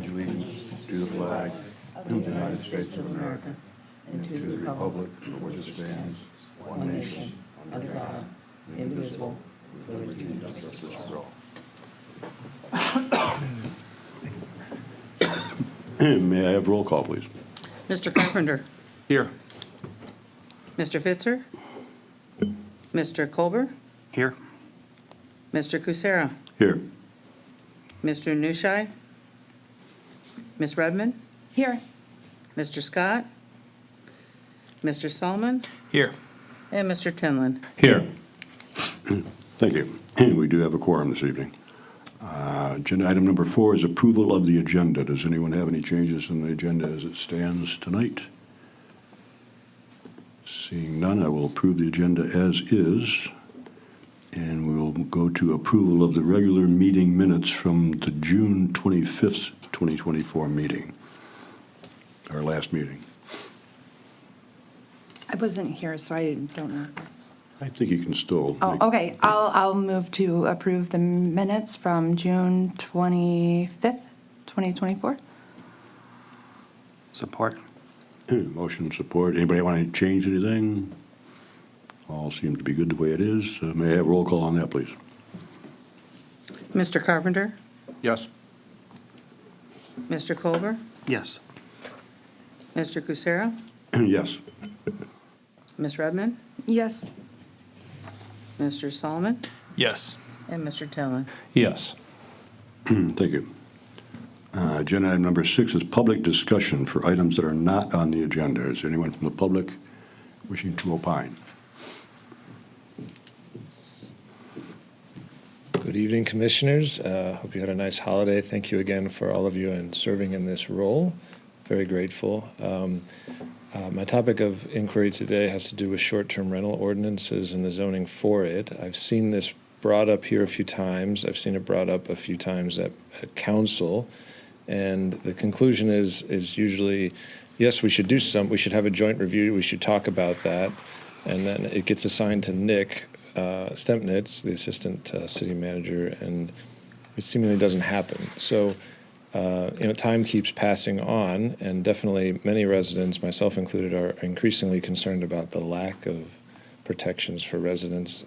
pledge allegiance to the flag of the United States of America and to the republic for which it stands, one nation, under God, indivisible, with liberty and justice for all. May I have roll call, please? Mr. Carpenter. Here. Mr. Fitzer. Mr. Colbert. Here. Mr. Kucera. Here. Mr. Nushai. Ms. Redmond. Here. Mr. Scott. Mr. Solomon. Here. And Mr. Tinlin. Here. Thank you. We do have a quorum this evening. Agenda item number 4 is approval of the agenda. Does anyone have any changes in the agenda as it stands tonight? Seeing none, I will approve the agenda as is. And we will go to approval of the regular meeting minutes from the June 25th, 2024 meeting, our last meeting. I wasn't here, so I don't know. I think you can still. Oh, okay. I'll move to approve the minutes from June 25th, 2024. Support. Motion support. Anybody want to change anything? All seem to be good the way it is. May I have roll call on that, please? Mr. Carpenter. Yes. Mr. Colbert. Yes. Mr. Kucera. Yes. Ms. Redmond. Yes. Mr. Solomon. Yes. And Mr. Tinlin. Yes. Thank you. Agenda item number 6 is public discussion for items that are not on the agenda. Is there anyone from the public wishing to opine? Good evening, Commissioners. Hope you had a nice holiday. Thank you again for all of you and serving in this role. Very grateful. My topic of inquiry today has to do with short-term rental ordinances and the zoning for it. I've seen this brought up here a few times. I've seen it brought up a few times at council. And the conclusion is usually, yes, we should have a joint review. We should talk about that. And then it gets assigned to Nick Stempnitz, the assistant city manager, and it seemingly doesn't happen. So, time keeps passing on, and definitely many residents, myself included, are increasingly concerned about the lack of protections for residents.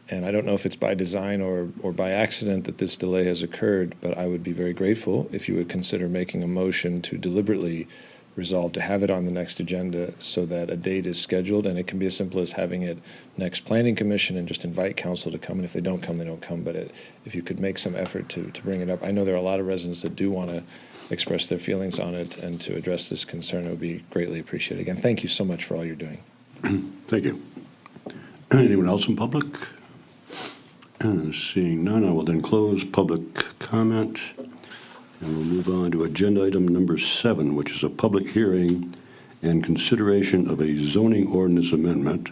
And I don't know if it's by design or by accident that this delay has occurred, but I would be very grateful if you would consider making a motion to deliberately resolve to have it on the next agenda so that a date is scheduled, and it can be as simple as having it next planning commission and just invite council to come, and if they don't come, they don't come, but if you could make some effort to bring it up. I know there are a lot of residents that do want to express their feelings on it, and to address this concern, it would be greatly appreciated. Again, thank you so much for all you're doing. Thank you. Anyone else in public? Seeing none, I will then close public comment. And we'll move on to agenda item number 7, which is a public hearing and consideration of a zoning ordinance amendment,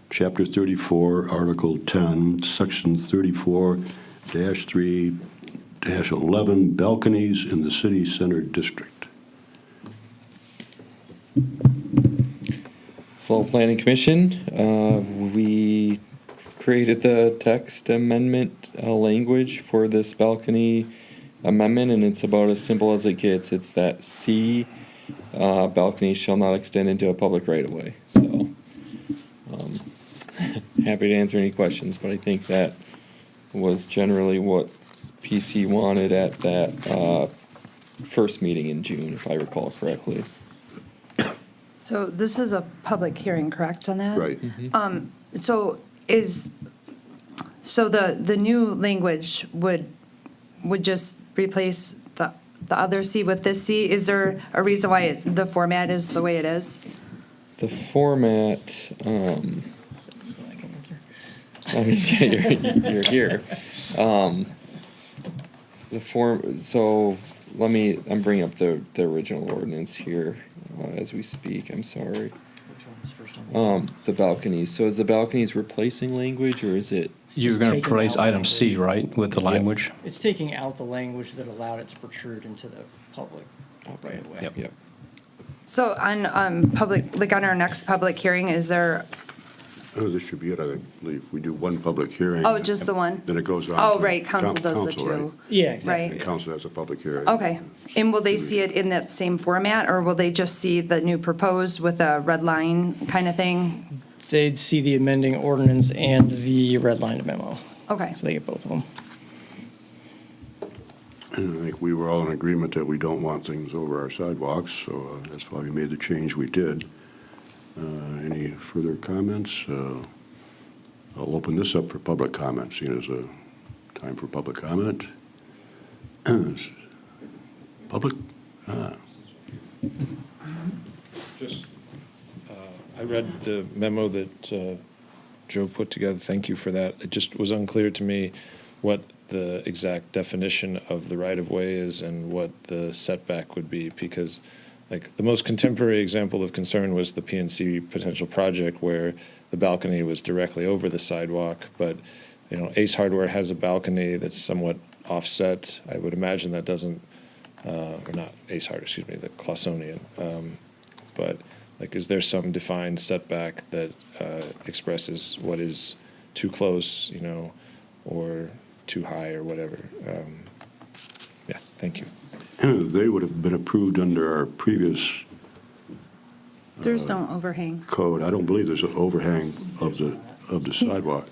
Chapter 34, Article 10, Section 34-3-11, balconies in the city center district. Fall Planning Commission, we created the text amendment language for this balcony amendment, and it's about as simple as it gets. It's that C, balconies shall not extend into a public right-of-way. So, happy to answer any questions, but I think that was generally what PC wanted at that first meeting in June, if I recall correctly. So this is a public hearing, correct, on that? Right. So the new language would just replace the other C with this C? Is there a reason why the format is the way it is? The format, I mean, you're here. The form, so I'm bringing up the original ordinance here as we speak. I'm sorry. The balconies. So is the balconies replacing language, or is it? You're going to taking replace out item C, right, with the language? It's taking out the language that allowed it to protrude into the public right away. Yep. Yep. So on public, like on our next public hearing, is there Oh, this should be it, I believe. We do one public hearing. Oh, just the one? Then it goes on. Oh, to right, council does the council, right? two. Yeah, exactly. Right. And council has a public hearing. Okay. And will they see it in that same format, or will they just see the new proposed with a red line kind of thing? They'd see the amending ordinance and the red line memo. Okay. So they get both of them. And I think we were all in agreement that we don't want things over our sidewalks, so that's why we made the change we did. Any further comments? I'll open this up for public comment, seeing as a time for public comment. Public? Just, I read the memo that Joe put together. Thank you for that. It just was unclear to me what the exact definition of the right-of-way is and what the setback would be, because like the most contemporary example of concern was the PNC potential project where the balcony was directly over the sidewalk, but you know, Ace Hardware has a balcony that's somewhat offset. I would imagine that doesn't, or not Ace Hardware, excuse me, the Clausonian. But like, is there some defined setback that expresses what is too close, you know, or too high or whatever? Yeah, thank you. They would have been approved under our previous There's no overhang. code. I don't believe there's an overhang of the sidewalk.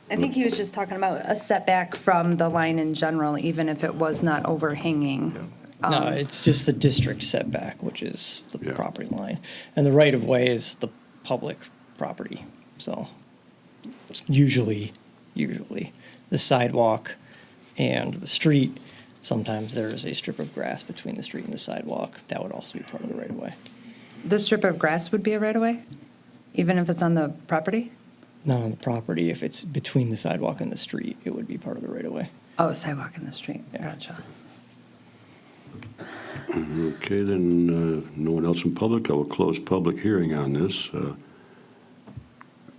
I think he was just talking about a setback from the line in general, even if it was not overhanging. No, it's just the district setback, which is the Yeah. property line. And the right-of-way is the public property. So it's usually the sidewalk and the street. Sometimes there is a strip of grass between the street and the sidewalk. That would also be part of the right-of-way. The strip of grass would be a right-of-way, even if it's on the property? Not on the property. If it's between the sidewalk and the street, it would be part of the right-of-way. Oh, sidewalk in the street. Yeah. Gotcha. Okay, then, no one else in public, I will close public hearing on this. Do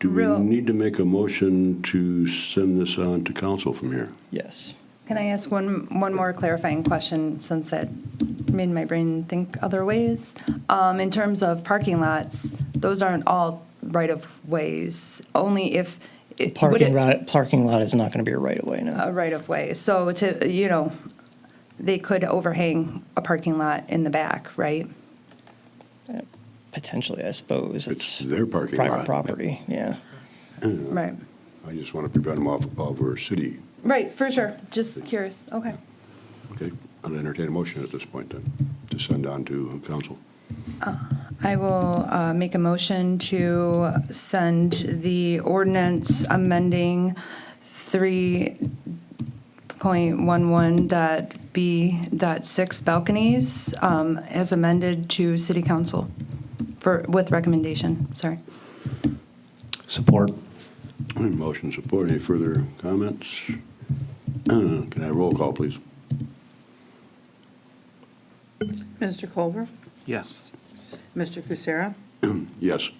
we Real- need to make a motion to send this on to council from here? Yes. Can I ask one more clarifying question, since that made my brain think other ways? In terms of parking lots, those aren't all right-of-ways, only if. would Parking lot is not going to be a right-of-way, no. A right-of-way, so they could overhang a parking lot in the back, right? Potentially, I suppose. It's their parking lot. Private property, yeah. Right. I just want to prevent them off over city. Right, for sure, just curious, okay. Okay, I'll entertain a motion at this point then, to send on to council. I will make a motion to send the ordinance amending 3.11.b.6 balconies as amended to city council with recommendation, sorry. Support. Motion support, any further comments? Can I have roll call, please? Mr. Colbert? Yes. Mr. Kucera? Yes.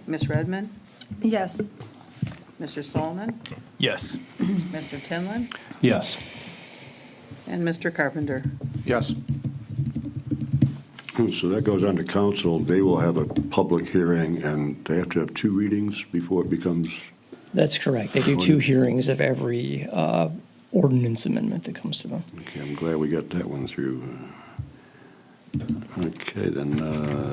Ms. Redmond? Yes. Mr. Solomon? Yes. Mr. Tinlin? Yes. And Mr. Carpenter? Yes. So that goes on to council. They will have a public hearing, and they have to have 2 readings before it becomes, That's correct. They do 2 hearings of every ordinance amendment that comes to them. okay, I'm glad we got that one through. Okay, then,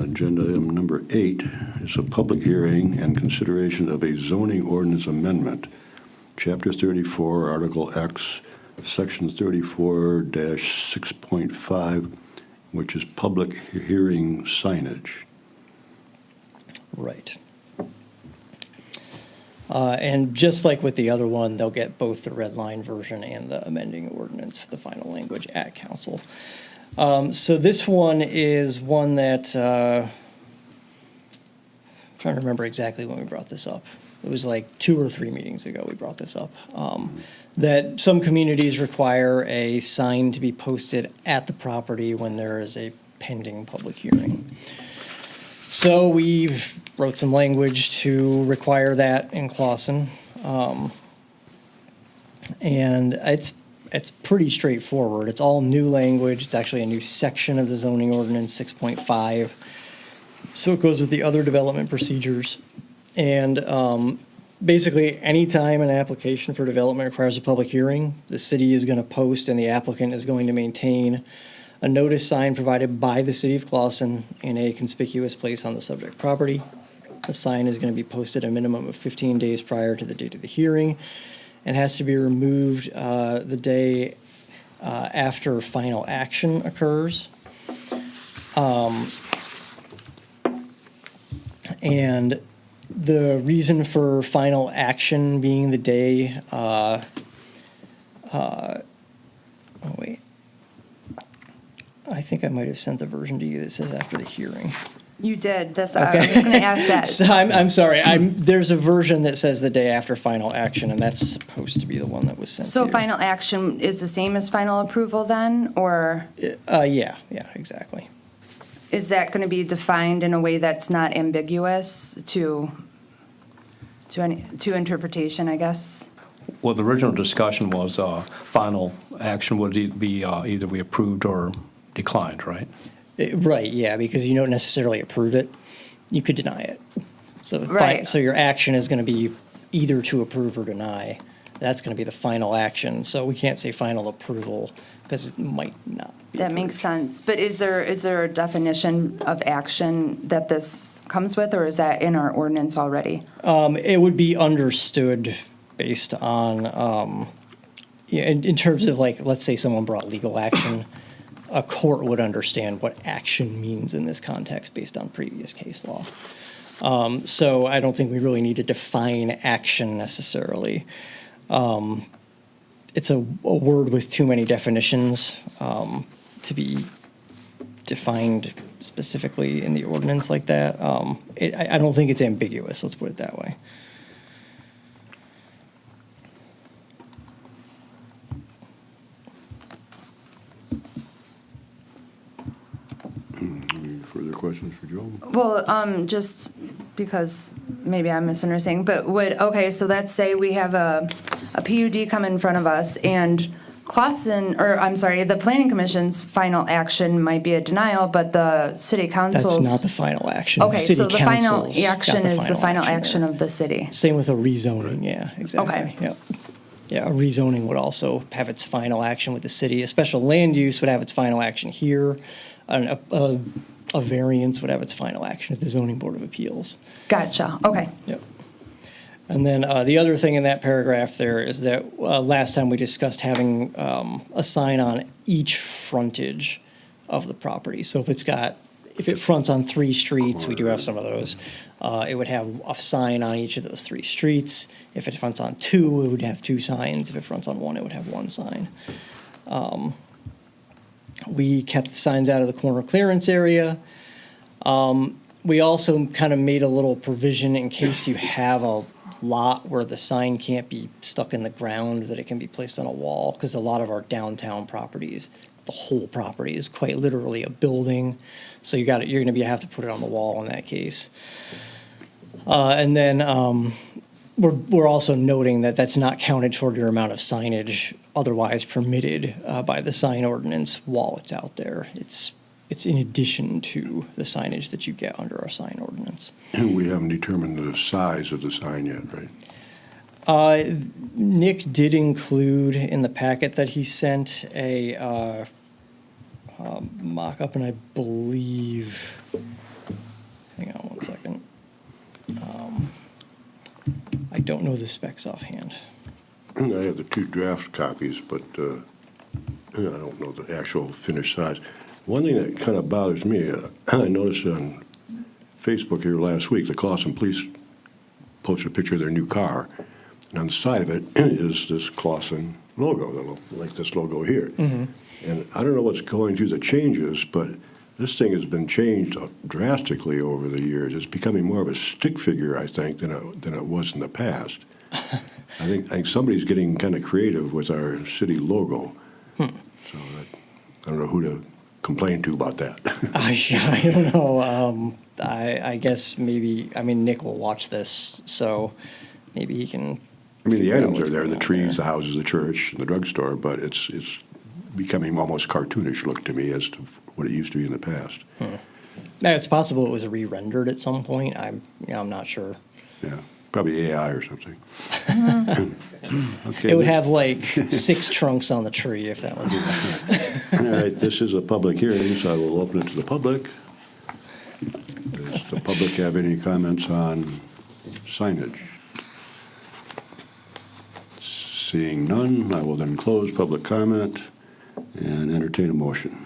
agenda item number 8 is a public hearing and consideration of a zoning ordinance amendment, Chapter 34, Article X, Section 34-6.5, which is public hearing signage. Right. And just like with the other one, they'll get both the red line version and the amending ordinance for the final language at council. So this one is one that, I'm trying to remember exactly when we brought this up. It was like 2 or 3 meetings ago we brought this up. That some communities require a sign to be posted at the property when there is a pending public hearing. So we wrote some language to require that in Clausen. And it's pretty straightforward. It's all new language. It's actually a new section of the zoning ordinance, 6.5. So it goes with the other development procedures. And basically, anytime an application for development requires a public hearing, the city is going to post and the applicant is going to maintain a notice sign provided by the city of Clawson in a conspicuous place on the subject property. The sign is going to be posted a minimum of 15 days prior to the date of the hearing and has to be removed the day after final action occurs. And the reason for final action being the day, oh wait, I think I might have sent the version to you that says after the hearing. You did. That's, I was going to ask that. So I'm sorry, there's a version that says the day after final action, and that's supposed to be the one that was sent to So you. final action is the same as final approval then, or Yeah, exactly. is that going to be defined in a way that's not ambiguous to interpretation, I guess? Well, the original discussion was final action would be either we approved or declined, right? Right, yeah, because you don't necessarily approve it, you could deny it. So, Right. so your action is going to be either to approve or deny. That's going to be the final action. So we can't say final approval because it might not be That makes approved. sense. But is there a definition of action that this comes with, or is that in our ordinance already? It would be understood based on, in terms of like, let's say someone brought legal action, a court would understand what action means in this context based on previous case law. So I don't think we really need to define action necessarily. It's a word with too many definitions to be defined specifically in the ordinance like that. I don't think it's ambiguous, let's put it that way. Any further questions for Joe? Well, just because maybe I'm misunderstanding, but okay, so let's say we have a PUD come in front of us and the planning commission's final action might be a denial, but the city council's. That's not the final action. Okay, City so the final council's got action is the final action there. of the city. Same with a rezoning, yeah, exactly. Okay. Yep. Yeah, a rezoning would also have its final action with the city. A special land use would have its final action here. A variance would have its final action at the zoning board of appeals. Gotcha, okay. Yep. And then the other thing in that paragraph there is that last time we discussed having a sign on each frontage of the property. So if it fronts on 3 streets, we do have some of those, it would have a sign on each of those 3 streets. If it fronts on 2, it would have 2 signs. If it fronts on 1, it would have 1 sign. We kept the signs out of the corner clearance area. We also kind of made a little provision in case you have a lot where the sign can't be stuck in the ground, that it can be placed on a wall, because a lot of our downtown properties, the whole property is quite literally a building. So you're going to have to put it on the wall in that case. And then we're also noting that that's not counted toward your amount of signage otherwise permitted by the sign ordinance while it's out there. It's in addition to the signage that you get under our sign ordinance. And we haven't determined the size of the sign yet, right? Nick did include in the packet that he sent a mock-up, and I believe, hang on one second. I don't know the specs offhand. I have the 2 draft copies, but I don't know the actual finished size. One thing that kind of bothers me, I noticed on Facebook here last week, the Clawson Police posted a picture of their new car, and on the side of it is this Clawson logo, like this logo here. Mm-hmm. And I don't know what's going through the changes, but this thing has been changed drastically over the years. It's becoming more of a stick figure, I think, than it was in the past. I think somebody's getting kind of creative with our city logo. So I don't know who to complain to about that. I don't know. I guess maybe, Nick will watch this, so maybe he can. I mean, the figure out items what's are there, going the on trees, there. the houses, the church, and the drugstore, but it's becoming almost cartoonish look to me as to what it used to be in the past. Now, it's possible it was re-rendered at some point. I'm not sure. Yeah, probably AI or something. Okay. It would have like 6 trunks on the tree if that was. All right, this is a public hearing, so I will open it to the public. Does the public have any comments on signage? Seeing none, I will then close public comment and entertain a motion.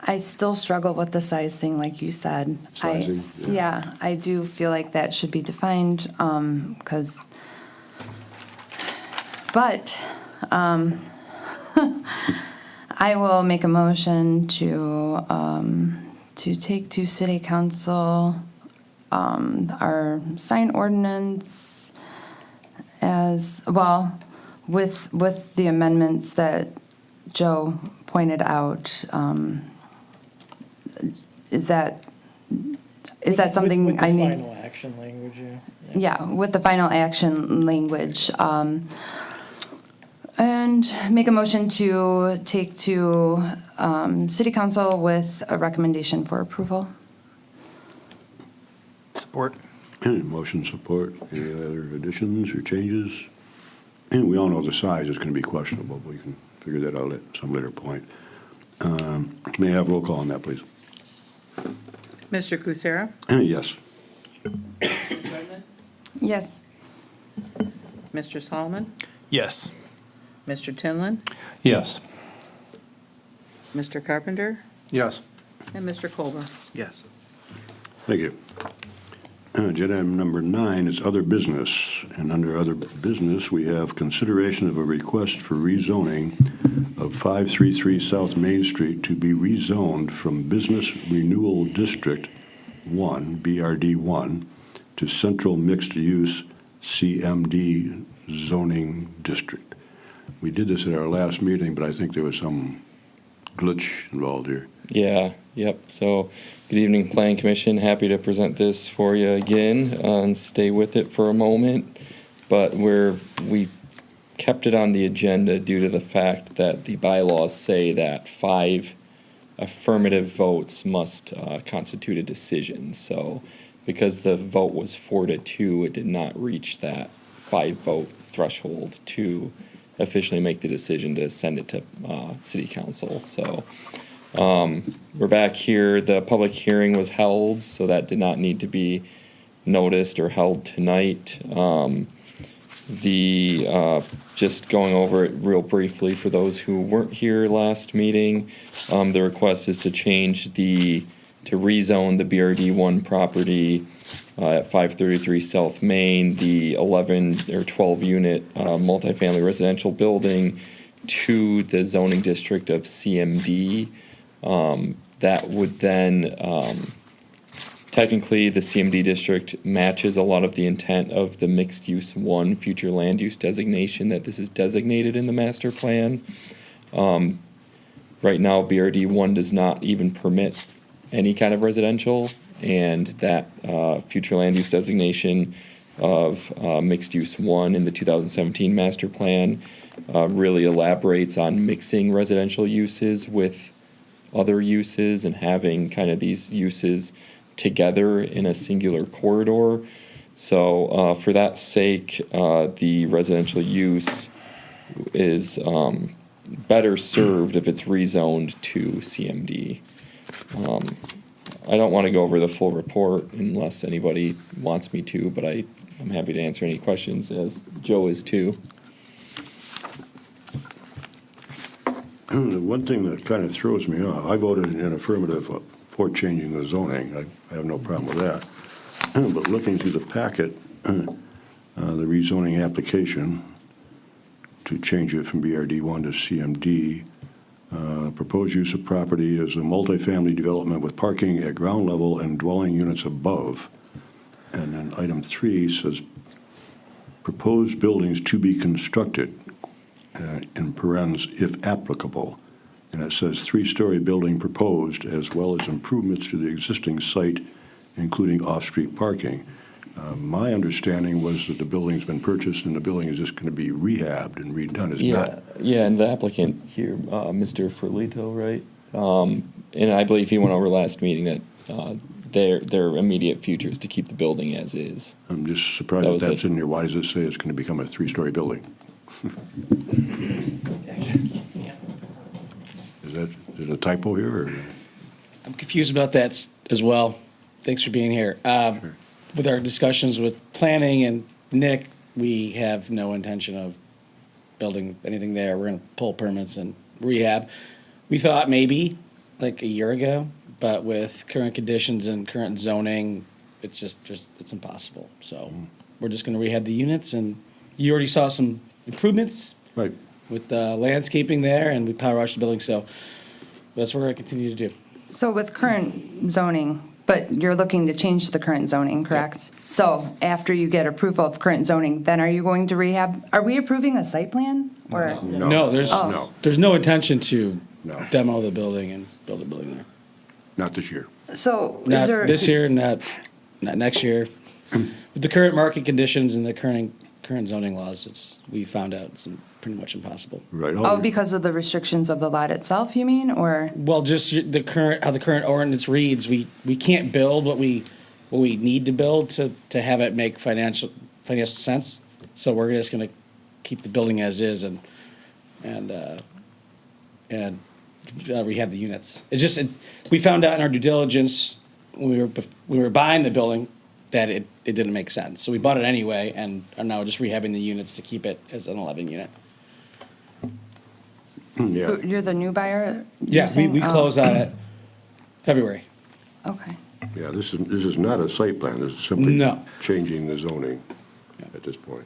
I still struggle with the size thing, like you said. Sizing, yeah. Yeah, I do feel like that should be defined, because, but, I will make a motion to take to city council, our sign ordinance as, well, with the amendments that Joe pointed out. Is that something With I the need? final action language, yeah. Yeah, with the final action language. And make a motion to take to city council with a recommendation for approval. Support. Motion support. Any other additions or changes? And we all know the size is going to be questionable, but we can figure that out at some later point. May I have roll call on that, please? Mr. Kucera? Yes. Yes. Mr. Solomon? Yes. Mr. Tinlin? Yes. Mr. Carpenter? Yes. And Mr. Colbert? Yes. Thank you. Agenda item number 9 is other business. And under other business, we have consideration of a request for rezoning of 533 South Main Street to be rezoned from Business Renewal District 1, BRD 1, to Central Mixed Use CMD Zoning District. We did this at our last meeting, but I think there was some glitch involved here. Yeah, yep. So, good evening, Planning Commission. Happy to present this for you again and stay with it for a moment. But we kept it on the agenda due to the fact that the bylaws say that 5 affirmative votes must constitute a decision. So, because the vote was 4-2, it did not reach that 5-vote threshold to officially make the decision to send it to City Council. So, we're back here. The public hearing was held, so that did not need to be noticed or held tonight. Just going over it real briefly for those who weren't here last meeting, the request is to rezone the BRD1 property at 533 South Main, the 11 or 12 unit multifamily residential building, to the zoning district of CMD. That would then, technically, the CMD district matches a lot of the intent of the mixed use 1 future land use designation that this is designated in the master plan. Right now, BRD 1 does not even permit any kind of residential, and that future land use designation of mixed use 1 in the 2017 master plan really elaborates on mixing residential uses with other uses and having kind of these uses together in a singular corridor. So for that sake, the residential use is better served if it's rezoned to CMD. I don't want to go over the full report unless anybody wants me to, but I'm happy to answer any questions, as Joe is too. The one thing that kind of throws me off, I voted in affirmative for changing the zoning. I have no problem with that. But looking through the packet, the rezoning application to change it from BRD1 to CMD, proposed use of property is a multifamily development with parking at ground level and dwelling units above. And then item 3 says, proposed buildings to be constructed, in parens, if applicable. And it says 3-story building proposed, as well as improvements to the existing site, including off-street parking. My understanding was that the building's been purchased and the building is just going to be rehabbed and redone. It's not. Yeah, and the applicant here, Mr. Ferlito, right? And I believe he went over last meeting that their immediate future is to keep the building as is. I'm just surprised That that was that's it. in here. Why does it say it's going to become a three-story building? Is it a typo here, or? I'm confused about that as well. Thanks for being here. With our discussions with planning and Nick, we have no intention of building anything there. We're going to pull permits and rehab. We thought maybe like a year ago, but with current conditions and current zoning, it's just it's impossible. So we're just going to rehab the units, and you already saw some improvements Right. with landscaping there, and we power washed the building. So that's what we're going to continue to do. So with current zoning, but you're looking to change the current zoning, correct? So after you get approval of current zoning, then are you going to rehab? Are we approving a site plan? Or No, there's Oh. there's no intention to No. demo the building and build a building there. Not this year. So is Not there? this year, not next year. With the current market conditions and the current zoning laws, we found out it's pretty much impossible. Right. Oh, because of the restrictions of the lot itself, you mean, or? Well, just how the current ordinance reads, we can't build what we need to build to have it make financial sense. So we're just gonna keep the building as is and rehab the units. It's just, we found out in our due diligence, when we were buying the building, that it didn't make sense. So we bought it anyway and are now just rehabbing the units to keep it as an 11 unit. Yeah. You're the new buyer? you're Yeah, saying? we Oh, closed on it February. Okay. Yeah, this is not a site plan. This is simply No. changing the zoning at this point.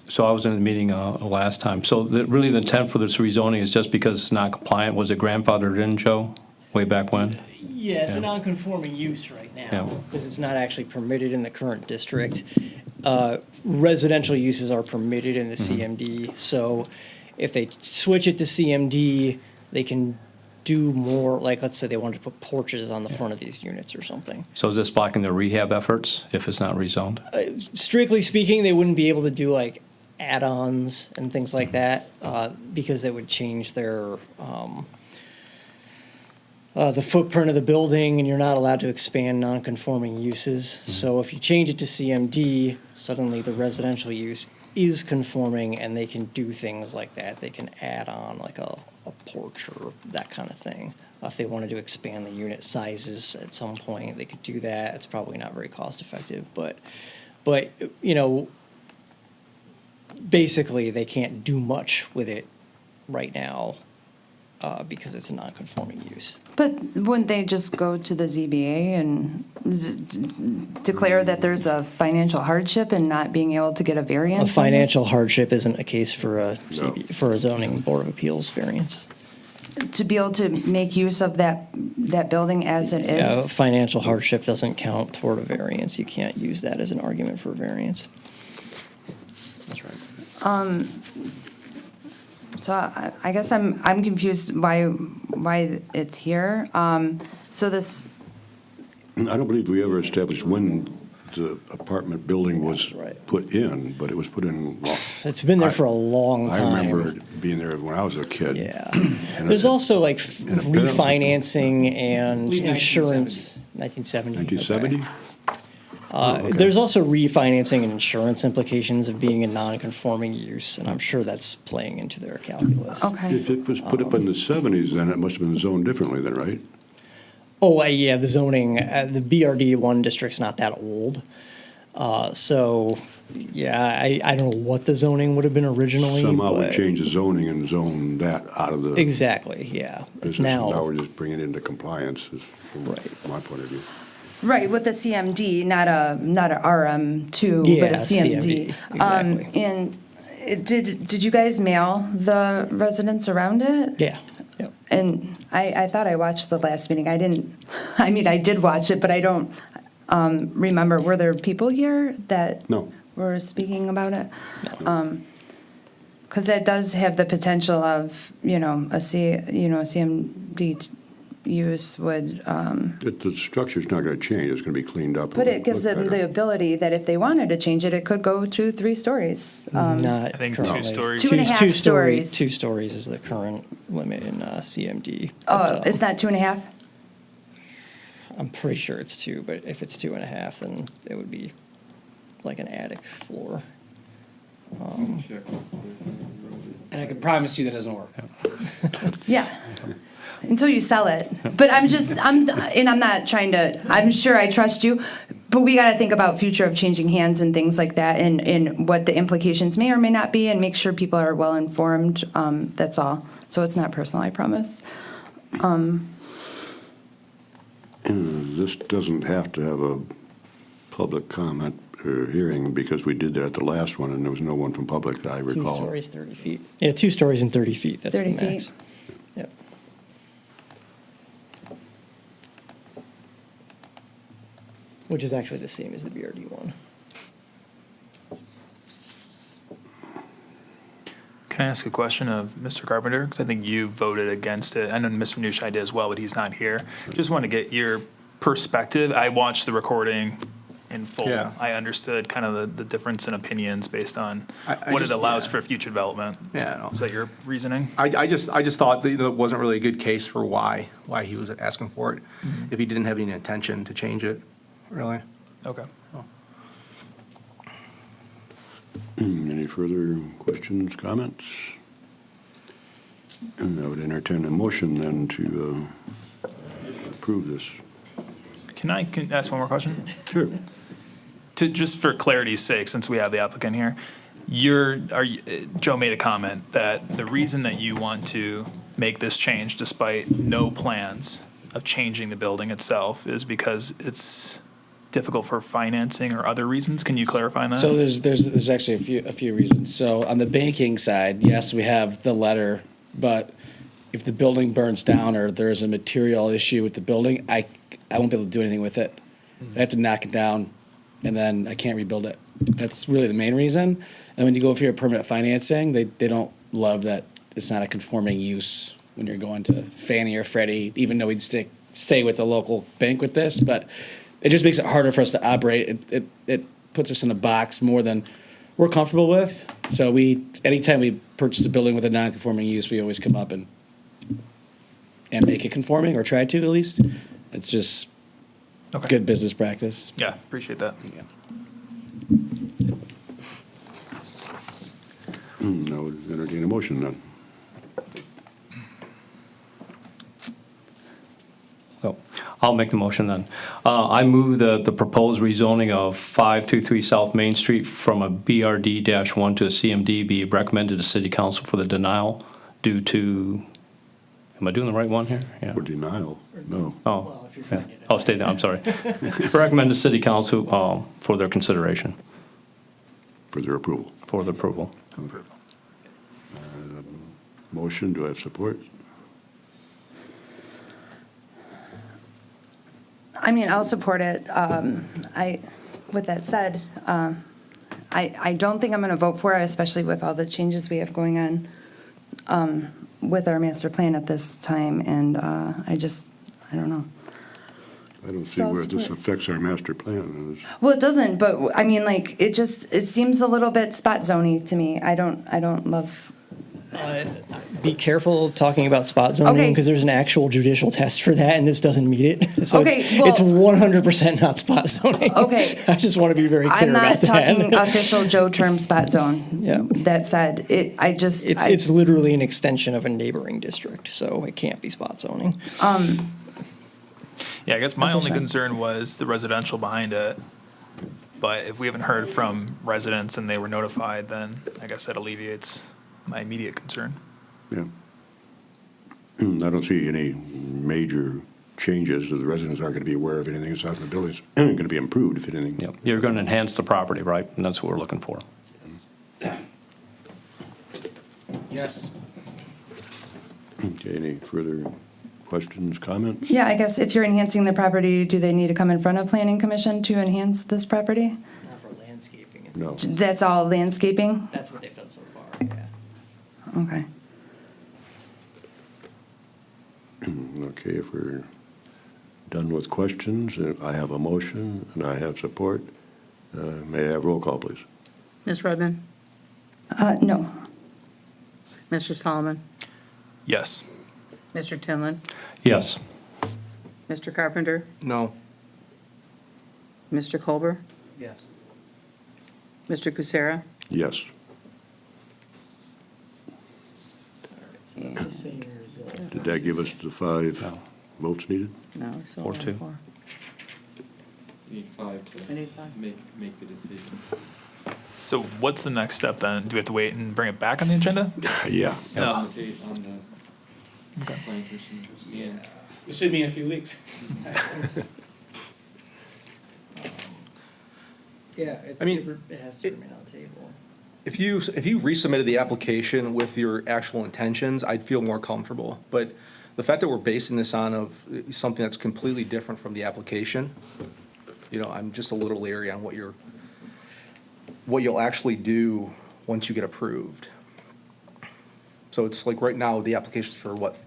So I was in the meeting last time. So really the intent for this rezoning is just because it's not compliant? Was it grandfathered in, Joe, way back when? Yeah, it's Yeah. a non-conforming use right Yeah. now, because it's not actually permitted in the current district. Residential uses are permitted in the CMD, so if they switch it to CMD, they can do more, like, let's say they wanted to put porches on the front of these units or something. So is this blocking their rehab efforts if it's not rezoned? Strictly speaking, they wouldn't be able to do like add-ons and things like that, because they would change their, the footprint of the building, and you're not allowed to expand non-conforming uses. So if you change it to CMD, suddenly the residential use is conforming, and they can do things like that. They can add on like a porch or that kind of thing. If they wanted to expand the unit sizes at some point, they could do that. It's probably not very cost-effective, but, you know, basically, they can't do much with it right now, because it's a non-conforming use. But wouldn't they just go to the ZBA and declare that there's a financial hardship in not being able to get a variance? A on this? financial hardship isn't a case for a No. for a zoning board of appeals variance. To be able to make use of that building as it Yeah, is? financial hardship doesn't count toward a variance. You can't use that as an argument for a variance. That's right. So I guess I'm confused why it's here. So this, I don't believe we ever established when the apartment building was Right. put in, but it was put in. It's been there for a long time. I remember it being there when I was a kid. Yeah. And There's it- also like and apparently- refinancing and Believe insurance. 1970. 1970? Okay. There's also refinancing and insurance implications of being a non-conforming use, and I'm sure that's playing into their calculus. okay. If it was put up in the 70s, then it must have been zoned differently then, right? Oh, yeah, the zoning, the BRD1 district's not that old. So, yeah, I don't know what the zoning would have been originally. Somehow we but- changed the zoning and zoned that out of the. Exactly, yeah. It's business, and Now now, we're just bringing it into compliance, from Right. my point of view. Right, with the CMD, not a RM2, but Yeah, a CMD. CMD, exactly. And did you guys mail the residents around it? yeah. Yep. And I thought I watched the last meeting. I didn't, I mean, I did watch it, but I don't remember. Were there people here that No. were speaking about it? Because that does have the potential of, a CMD use would, The structure's not going to change, it's going to be cleaned up. but and it gives look them the better. ability that if they wanted to change it, it could go to 3 stories. Not I think currently. 2 stories. 2.5 Two-story- stories. 2 stories is the current limit in CMD. Oh, But, it's not 2.5? I'm pretty sure it's 2, but if it's 2.5, then it would be like an attic floor. And I can promise you that doesn't work. Yeah. Until you sell it. But I'm not trying to, I'm sure I trust you, but we got to think about future of changing hands and things like that and what the implications may or may not be and make sure people are well informed. That's all. So it's not personal, I promise. This doesn't have to have a public comment or hearing because we did that at the last one and there was no one from public that I 2 recall. stories, 30 feet. Yeah, 2 stories and 30 feet, that's 30 the feet. max. Yep. Which is actually the same as the BRD one. Can I ask a question of Mr. Carpenter? Because I think you voted against it. I know Mr. Nushai did as well, but he's not here. Just want to get your perspective. I watched the recording in full. Yeah. I understood kind of the difference in opinions based on I what just- it allows yeah. for future development. Yeah, no. Is that your reasoning? I just thought that it wasn't really a good case for why he was asking for it, if he didn't have any intention to change it, really. Okay. Any further questions, comments? And I would entertain a motion then to approve this. Can I ask one more question? Sure. Just for clarity's sake, since we have the applicant here, Joe made a comment that the reason that you want to make this change despite no plans of changing the building itself is because it's difficult for financing or other reasons. Can you clarify that? So there's actually a few reasons. So on the banking side, yes, we have the letter, but if the building burns down or there's a material issue with the building, I won't be able to do anything with it. I have to knock it down, and then I can't rebuild it. That's really the main reason. And when you go for your permanent financing, they don't love that it's not a conforming use when you're going to Fannie or Freddie, even though we'd stay with the local bank with this, but it just makes it harder for us to operate. It puts us in a box more than we're comfortable with. So anytime we purchase a building with a non-conforming use, we always come up and make it conforming, or try to at least. It's just Okay. good business practice. Yeah, appreciate that. I would entertain a motion then. So I'll make the motion then. I move the proposed rezoning of 523 South Main Street from a BRD-1 to a CMD be recommended to City Council for the denial due to, am I doing the right one here? Yeah. For denial? No. Oh, yeah. I'll stay there, I'm sorry. Recommend to City Council for their consideration, For their approval. for the approval. Motion, do I have support? I mean, I'll support it. With that said, I don't think I'm going to vote for it, especially with all the changes we have going on with our master plan at this time, and I don't know. I don't see So I'll where this support. affects our master plan. Well, it doesn't, but I mean, like, it seems a little bit spot zony to me. I don't love. Be careful talking about spot zoning, Okay. because there's an actual judicial test for that, and this doesn't meet it. So Okay, it's 100% not spot zoning. Okay. I just want to be very clear I'm not about that. talking official Joe term spot zone. Yeah. That said, It's literally an extension of a neighboring district, so it can't be spot zoning. Yeah, I guess my only Official. concern was the residential behind it. But if we haven't heard from residents and they were notified, then I guess that alleviates my immediate concern. Yeah. I don't see any major changes. The residents aren't going to be aware of anything inside the building. It's going to be improved, if anything. Yep. You're going to enhance the property, right? And that's what we're looking for. Yes. Okay, any further questions, comments? Yeah, I guess if you're enhancing the property, do they need to come in front of planning commission to enhance this property? Not for landscaping. No. That's all landscaping? That's what they've done so far, yeah. Okay. Okay, if we're done with questions, I have a motion and I have support. May I have roll call, please? Ms. Redmond? No. Mr. Solomon? Yes. Mr. Tinlin? Yes. Mr. Carpenter? No. Mr. Colbert? Yes. Mr. Kucera? Yes. So that's the same result. Did that give us the 5 No. votes needed? No, we still 4-2. have 4. You need 5 I need 5. make the decision. So what's the next step then? Do we have to wait and bring it back on the agenda? Yeah. No. On the planning commission stands. It should be in a few weeks. Yeah, I mean, it has to remain on the table. If you resubmitted the application with your actual intentions, I'd feel more comfortable. But the fact that we're basing this on of something that's completely different from the application, I'm just a little leery on what you'll actually do once you get approved. So it's like right now, the application's for what,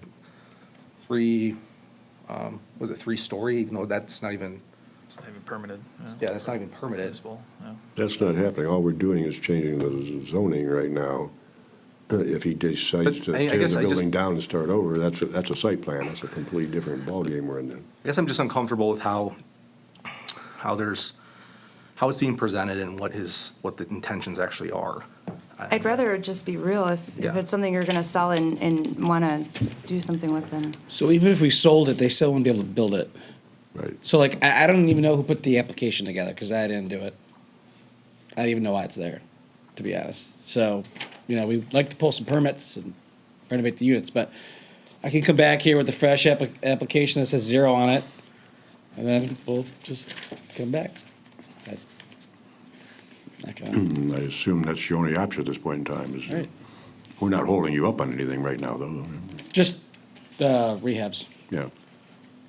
3-story, even though that's not even, It's not even permitted. yeah, that's not even permitted. Municipal, yeah. That's not happening. All we're doing is changing the zoning right now. If he decides to But I tear guess the I just- building down and start over, that's a site plan. That's a completely different ballgame we're in then. I guess I'm just uncomfortable with how it's being presented and what the intentions actually are. I'd rather it just be real. If Yeah. it's something you're gonna sell and wanna do something with, then. So even if we sold it, they still wouldn't be able to build it. Right. So like, I don't even know who put the application together, because I didn't do it. I don't even know why it's there, to be honest. So, we'd like to pull some permits and renovate the units, but I can come back here with a fresh application that says 0 on it, and then we'll just come back. Not gonna- I assume that's the only option at this point in time is, Right. we're not holding you up on anything right now, though. Just rehabs. Yeah.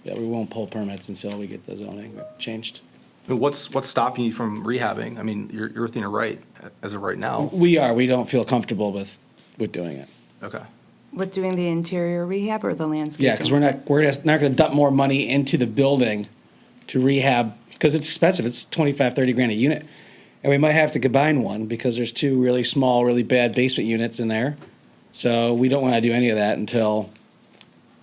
Yeah, we won't pull permits until we get the zoning changed. And what's stopping you from rehabbing? I mean, you're within your right as of right now. We don't feel comfortable with doing it. Okay. With doing the interior rehab or the landscaping? Yeah, because we're just not gonna dump more money into the building to rehab, because it's expensive, it's 25, 30 grand a unit. And we might have to combine one, because there's 2 really small, really bad basement units in there. So we don't wanna do any of that until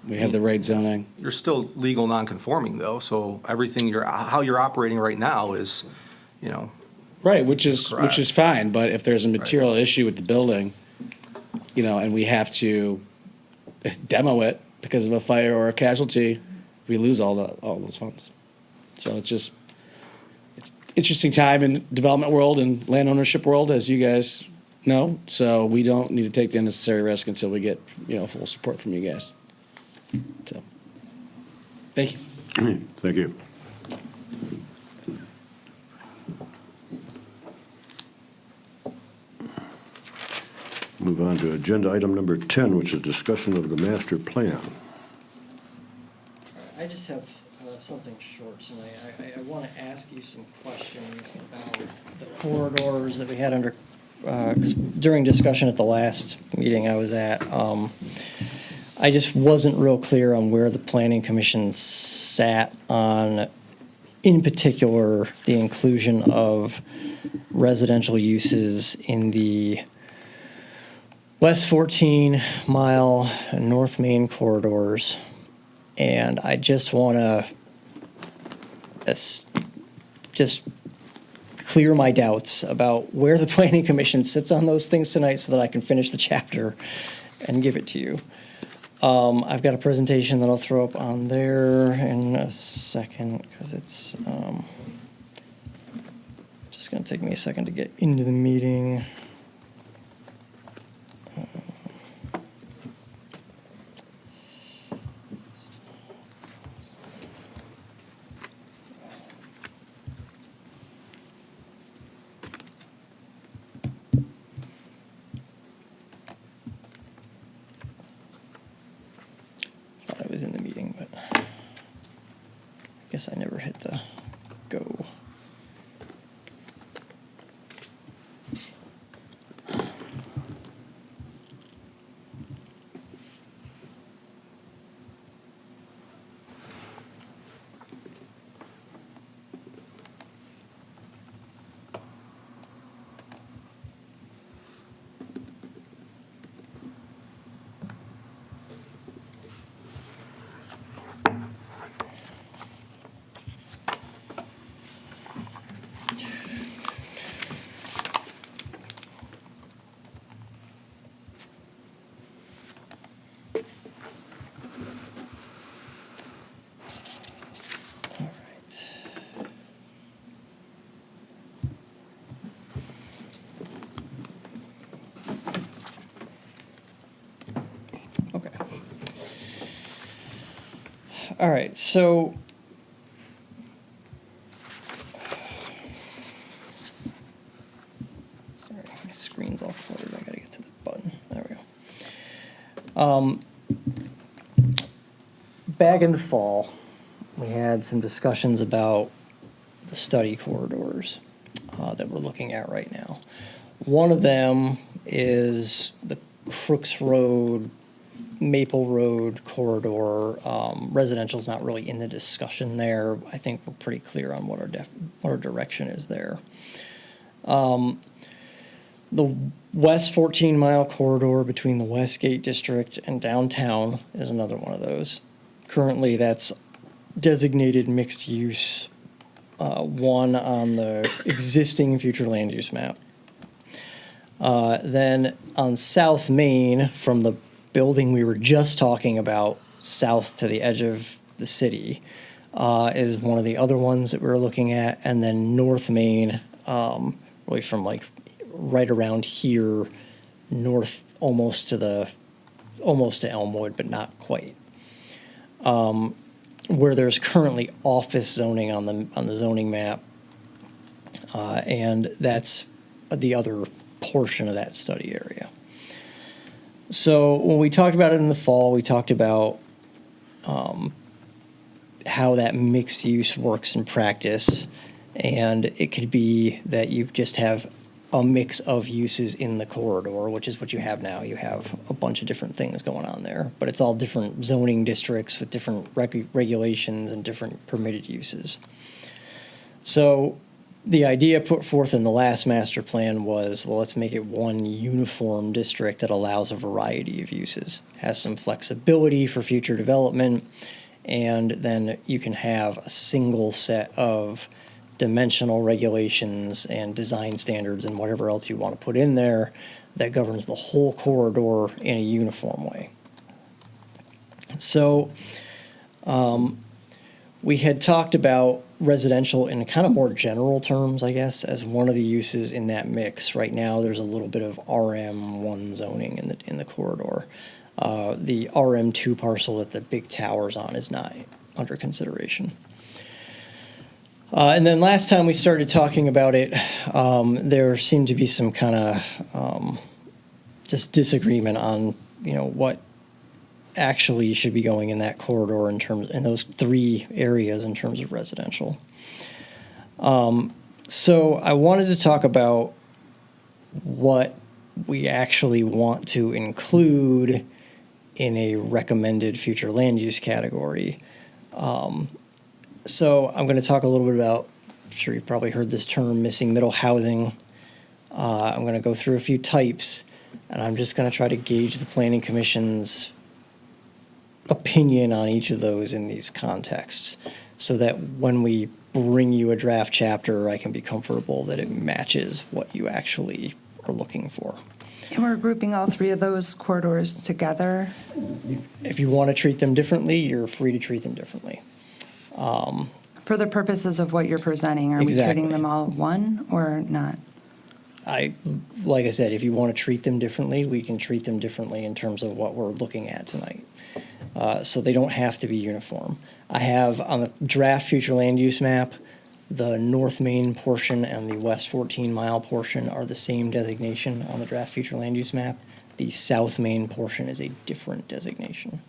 we have the right zoning. You're still legal non-conforming though, so everything how you're operating right now is, Right, which is Correct. fine, but if there's a material issue with the building, and we have to demo it because of a fire or a casualty, we lose all those funds. So it's interesting time in development world and land ownership world, as you guys know. So we don't need to take the unnecessary risk until we get, full support from you guys. So, thank you. Thank you. Move on to agenda item number 10, which is discussion of the master plan. I just have something short tonight. I want to ask you some questions about the corridors that we had under, 'cause during discussion at the last meeting I was at. I just wasn't real clear on where the planning commission sat on, in particular, the inclusion of residential uses in the West 14-mile North Main corridors. And I just want to just clear my doubts about where the planning commission sits on those things tonight so that I can finish the chapter and give it to you. I've got a presentation that I'll throw up on there in a second because it's just going to take me a second to get into the meeting. Thought I was in the meeting, but I guess I never hit the go. All right, so sorry, my screen's all cluttered. I gotta get to the button. There we go. Back in the fall, we had some discussions about the study corridors that we're looking at right now. One of them is the Crooks Road, Maple Road corridor. Residential's not really in the discussion there. I think we're pretty clear on what our direction is there. The West 14-mile corridor between the Westgate District and downtown is another one of those. Currently, that's designated mixed use, one on the existing future land use map. Then on South Main, from the building we were just talking about, south to the edge of the city, is one of the other ones that we were looking at. And then North Main, really from like right around here, north almost to Elmwood, but not quite. Where there's currently office zoning on the zoning map, and that's the other portion of that study area. So when we talked about it in the fall, we talked about how that mixed use works in practice, and it could be that you just have a mix of uses in the corridor, which is what you have now. You have a bunch of different things going on there, but it's all different zoning districts with different regulations and different permitted uses. So the idea put forth in the last master plan was, well, let's make it one uniform district that allows a variety of uses, has some flexibility for future development, and then you can have a single set of dimensional regulations and design standards and whatever else you want to put in there that governs the whole corridor in a uniform way. So we had talked about residential in kind of more general terms, I guess, as one of the uses in that mix. Right now, there's a little bit of RM1 zoning in the corridor. The RM2 parcel that the big tower's on is not under consideration. And then last time we started talking about it, there seemed to be some kind of just disagreement on, what actually should be going in that corridor in those three areas in terms of residential. So I wanted to talk about what we actually want to include in a recommended future land use category. So I'm going to talk a little bit about, I'm sure you've probably heard this term, missing middle housing. I'm going to go through a few types, and I'm just going to try to gauge the Planning Commission's opinion on each of those in these contexts, so that when we bring you a draft chapter, I can be comfortable that it matches what you actually are looking for. And we're grouping all three of those corridors together. If you want to treat them differently, you're free to treat them differently. For the purposes of what you're presenting, are we Exactly. treating them all one or not? Like I said, if you want to treat them differently, we can treat them differently in terms of what we're looking at tonight. So they don't have to be uniform. I have on the draft future land use map, the North Main portion and the West 14-mile portion are the same designation on the draft future land use map. The South Main portion is a different designation.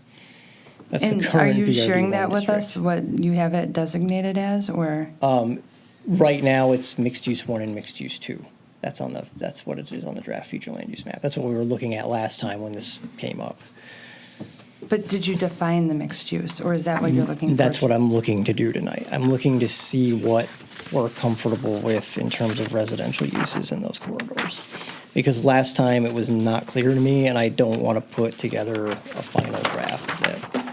That's the And are current you BRD sharing that land with us, district. what you have it designated as, or? Right now, it's mixed use 1 and mixed use 2. That's what it is on the draft future land use map. That's what we were looking at last time when this came up. But did you define the mixed use, or is that what you're looking for? That's what I'm looking to do tonight. I'm looking to see what we're comfortable with in terms of residential uses in those corridors. Because last time it was not clear to me, and I don't want to put together a final draft that,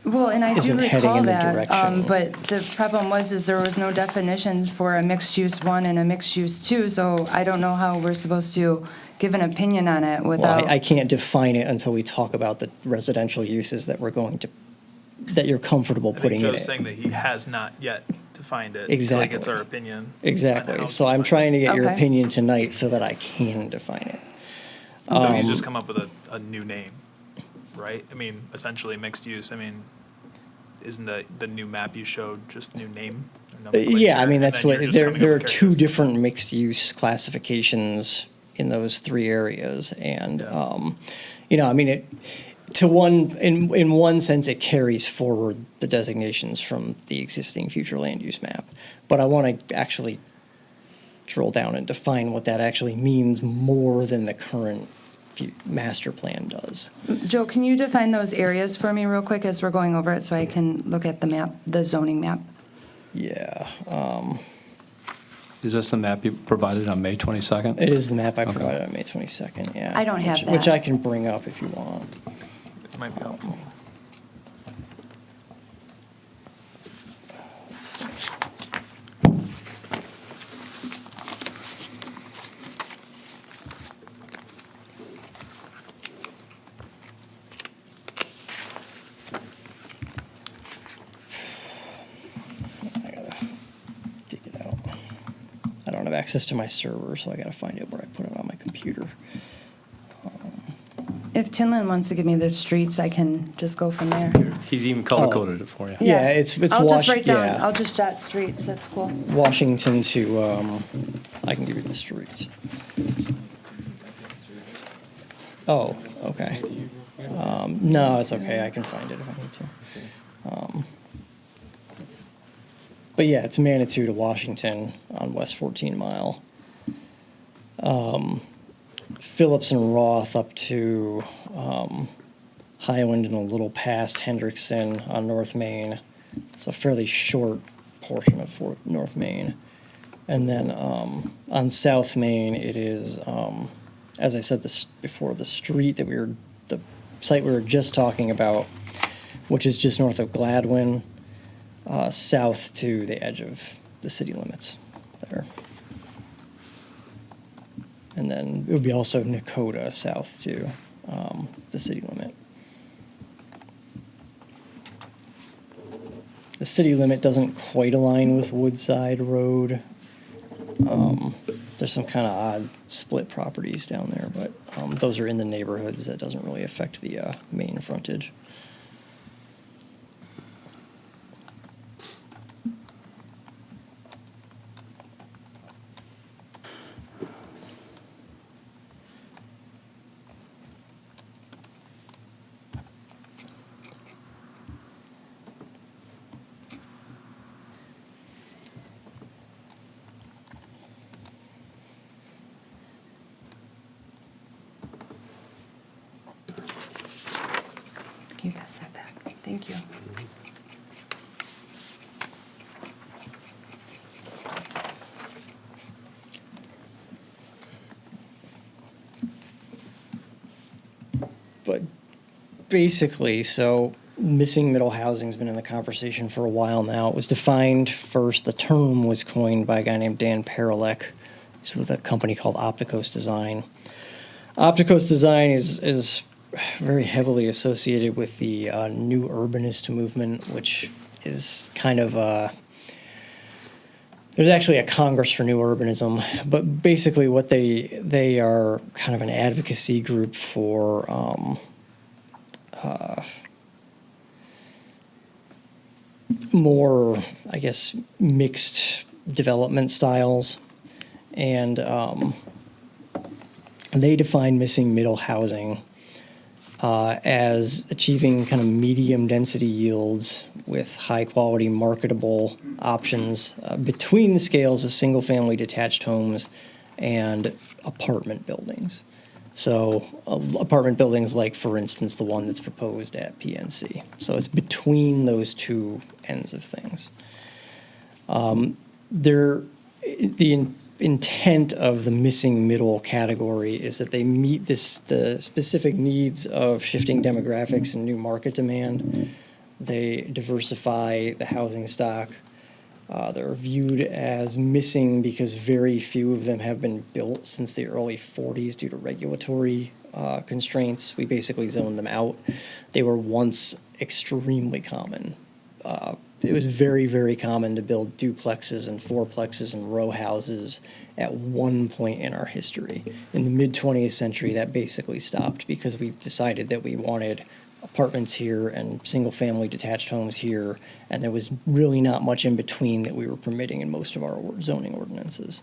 Well, and I do isn't heading recall in the that, direction. but the problem is there was no definition for a mixed use 1 and a mixed use 2, so I don't know how we're supposed to give an opinion on it well, without. I can't define it until we talk about the residential uses that that you're comfortable I think putting in Joe's it. saying that he has not yet defined it. Exactly. Like it's our opinion. on how Exactly. to So I'm define it. trying to get your Okay. opinion tonight so that I can define it. So he's just come up with a new name, right? I mean, essentially mixed use. I mean, isn't the new map you showed just new name? or nomenclature, Yeah, I mean, and that's then what, you're just coming up there are with two characteristics? different mixed-use classifications in those three areas. And, you know, I mean, in one sense, it carries forward the designations from the existing future land use map. But I want to actually drill down and define what that actually means more than the current master plan does. Joe, can you define those areas for me real quick as we're going over it so I can look at the map, the zoning map? Yeah, Is this the map you provided on May 22nd? it is the map I Okay. provided on May 22nd, yeah. I don't have Which that. I can bring up if you want. It might be helpful. I gotta dig it out. I don't have access to my server, so I gotta find it where I put it on my computer. If Tinlin wants to give me the streets, I can just go from there. He's even color-coded it for you. Yeah, it's I'll just write down, yeah. I'll just jot streets, that's cool. Washington to, I can give you the streets. Oh, okay. No, it's okay, I can find it if I need to. But yeah, it's Manitou to Washington on West 14 Mile. Phillips and Roth up to Highland and a little past Hendrickson on North Main. It's a fairly short portion of North Main. And then on South Main, it is, as I said before, the street that the site we were just talking about, which is just north of Gladwin, south to the edge of the city limits there. And then it would be also Nakota south to the city limit. The city limit doesn't quite align with Woodside Road. There's some kind of odd split properties down there, but those are in the neighborhoods. That doesn't really affect the main frontage. Can you pass that back? Thank you. But basically, so missing middle housing's been in the conversation for a while now. It was defined first, the term was coined by a guy named Dan Paralek. He's with a company called Opticos Design. Opticos Design is very heavily associated with the new urbanist movement, which is kind of there's actually a Congress for New Urbanism, but basically what they are kind of an advocacy group for more, I guess, mixed development styles. And they define missing middle housing as achieving kind of medium density yields with high quality marketable options between the scales of single family detached homes and apartment buildings. So apartment buildings like, for instance, the one that's proposed at PNC. So it's between those two ends of things. The intent of the missing middle category is that they meet the specific needs of shifting demographics and new market demand. They diversify the housing stock. They're viewed as missing because very few of them have been built since the early 40s due to regulatory constraints. We basically zoned them out. They were once extremely common. It was very, very common to build duplexes and fourplexes and row houses at one point in our history. In the mid-20th century, that basically stopped because we decided that we wanted apartments here and single-family detached homes here, and there was really not much in between that we were permitting in most of our zoning ordinances.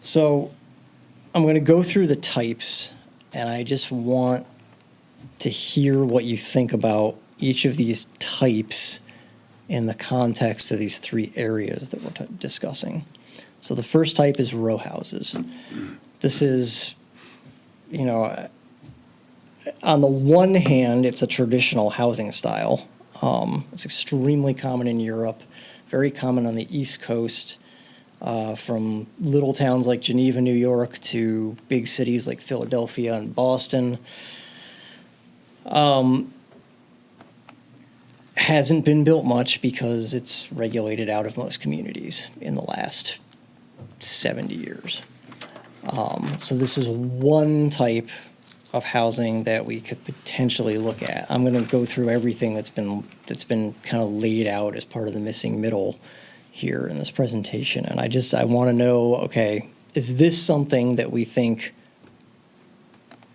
So I'm going to go through the types, and I just want to hear what you think about each of these types in the context of these three areas that we're discussing. So the first type is row houses. This is, you know, on the one hand, it's a traditional housing style. It's extremely common in Europe, very common on the East Coast, from little towns like Geneva, New York, to big cities like Philadelphia and Boston. Hasn't been built much because it's regulated out of most communities in the last 70 years. So this is one type of housing that we could potentially look at. I'm going to go through everything that's been kind of laid out as part of the missing middle here in this presentation, and I want to know, okay, is this something that we think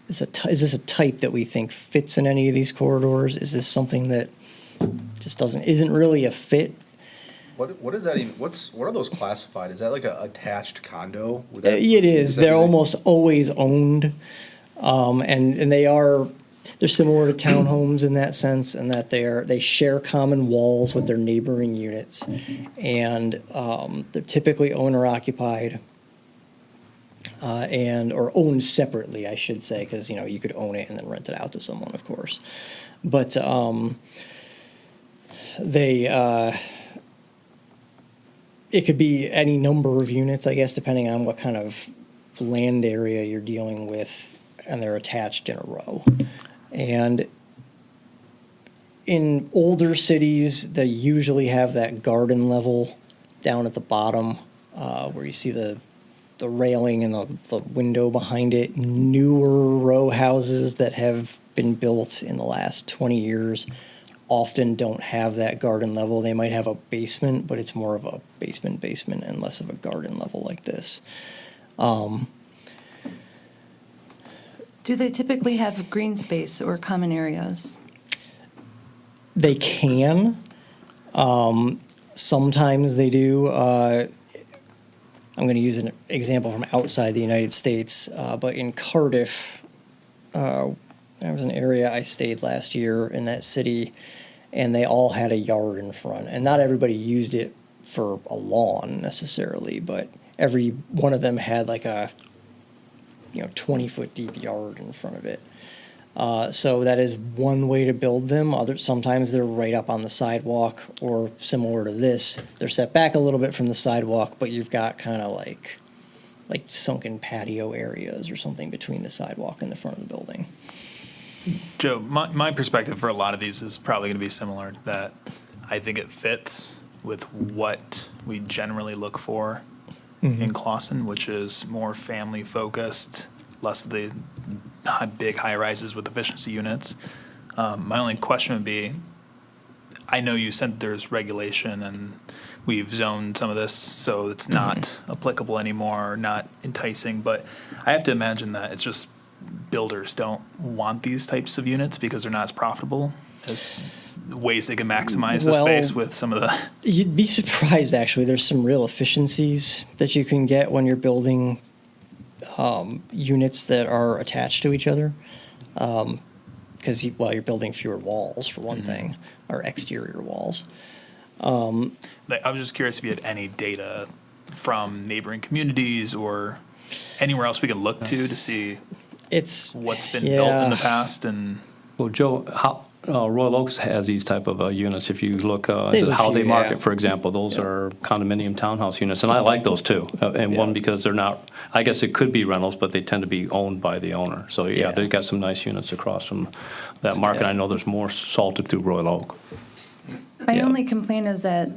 is this a type that we think fits in any of these corridors? Is this something that just isn't really a fit? What is that even, what are those classified? Is that like a attached condo? Would that- It is. that They're be- almost always owned, and they're similar to townhomes in that sense, in that they share common walls with their neighboring units, and they're typically owner occupied, or owned separately, I should say, because you could own it and then rent it out to someone, of course, but it could be any number of units, I guess, depending on what kind of land area you're dealing with, and they're attached in a row. And in older cities, they usually have that garden level down at the bottom, where you see the railing and the window behind it. Newer row houses that have been built in the last 20 years often don't have that garden level. They might have a basement, but it's more of a basement and less of a garden level like this. Do they typically have green space or common areas? They can. Sometimes they do. I'm going to use an example from outside the United States, but in Cardiff, there was an area I stayed last year in that city, and they all had a yard in front. And not everybody used it for a lawn necessarily, but every one of them had like a 20-foot deep yard in front of it. So that is one way to build them. Sometimes they're right up on the sidewalk, or similar to this, they're set back a little bit from the sidewalk, but you've got kind of like sunken patio areas or something between the sidewalk and the front of the building. Joe, my perspective for a lot of these is probably going to be similar, that I think it fits with what we generally look for in Clawson, which is more family-focused, less of the big high-rises with efficiency units. My only question would be, I know you said there's regulation and we've zoned some of this so it's not applicable anymore, not enticing, but I have to imagine that it's just builders don't want these types of units because they're not as profitable as ways they can maximize the space with some of the... You'd be surprised, actually. There's some real efficiencies that you can get when you're building units that are attached to each other. Because you're building fewer walls, for one thing, or exterior walls. I was just curious if you had any data from neighboring communities or anywhere else we could look to see what's been built in the past. And Well, Joe, Royal Oaks has these type of units. If you look, They have a Holiday few, Market, yeah. for example, those are condominium townhouse units, and I like those too. One, because they're not, I guess it could be rentals, but they tend to be owned by the owner. So, Yeah. they've got some nice units across from that market. Yeah. I know there's more salted through Royal Oak. My Yeah. only complaint is that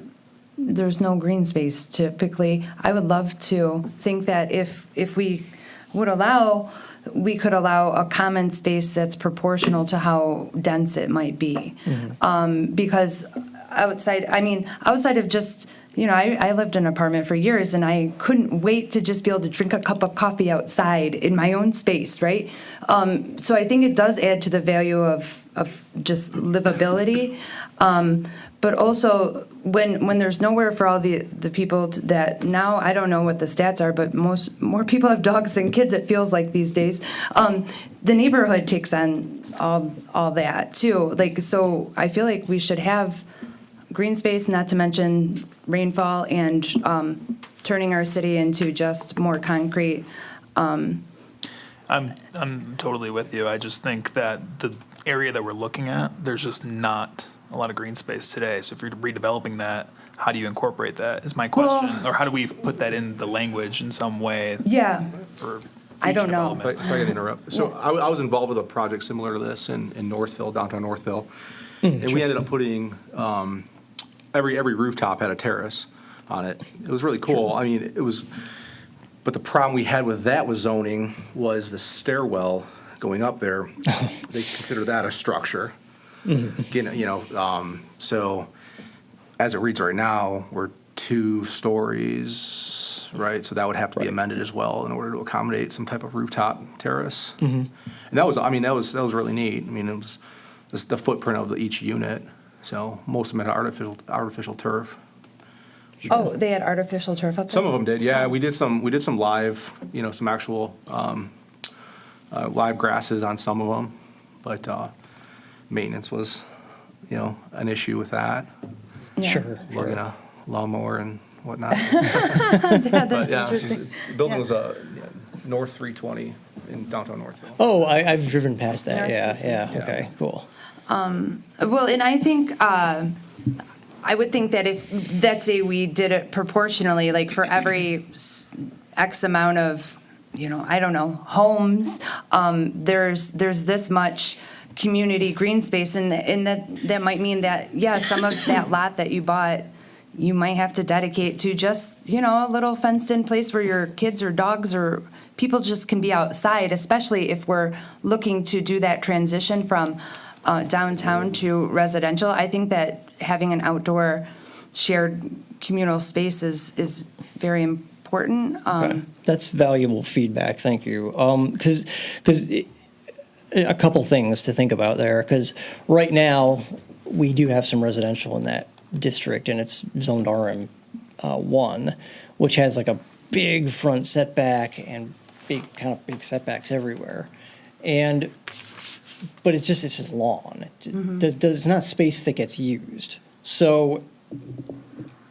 there's no green space typically. I would love to think that if we would allow, we could allow a common space that's proportional to how dense it might be. Because outside of just you know, I lived in an apartment for years, and I couldn't wait to just be able to drink a cup of coffee outside in my own space, right? So I think it does add to the value of just livability. But also, when there's nowhere for all the people that now, I don't know what the stats are, but more people have dogs than kids, it feels like these days. The neighborhood takes on all that too. Like, so I feel like we should have green space, not to mention rainfall, and turning our city into just more concrete. I'm totally with you. I just think that the area that we're looking at, there's just not a lot of green space today. So if you're redeveloping that, how do you incorporate that is my question. Or how do we put that in the language in some way Yeah, for I don't future know. development? If I can interrupt. So I was involved with a project similar to this in Northville, downtown Northville. And we ended up putting, every rooftop had a terrace on it. It was really cool. I mean, it was, but the problem we had with that was zoning was the stairwell going up there. They consider that a structure. So as it reads right now, we're 2 stories, right? So that would have to be amended as well in order to accommodate some type of rooftop terrace. And that was really neat. I mean, it was the footprint of each unit. So most of them had artificial turf. Oh, they had artificial turf up there? Some of them did, yeah. We did some live, some actual live grasses on some of them, but maintenance was, an issue with that. Yeah. Sure. Lugging a lawnmower and whatnot. Yeah, But that's yeah, interesting. the building was North 320 in downtown Northville. Oh, I've driven past that, North yeah, Yeah. okay, cool. Well, and I think, I would think that if, let's say we did it proportionally, like for every X amount of, I don't know, homes, there's this much community green space, and that might mean that, yeah, some of that lot that you bought, you might have to dedicate to just, a little fenced-in place where your kids or dogs or people just can be outside, especially if we're looking to do that transition from downtown to residential. I think that having an outdoor shared communal space is very important. That's valuable feedback, thank you. Because a couple things to think about there, because right now, we do have some residential in that district, and it's zoned RM1, which has like a big front setback and big setbacks everywhere. But it's just lawn. It's not space that gets used. So,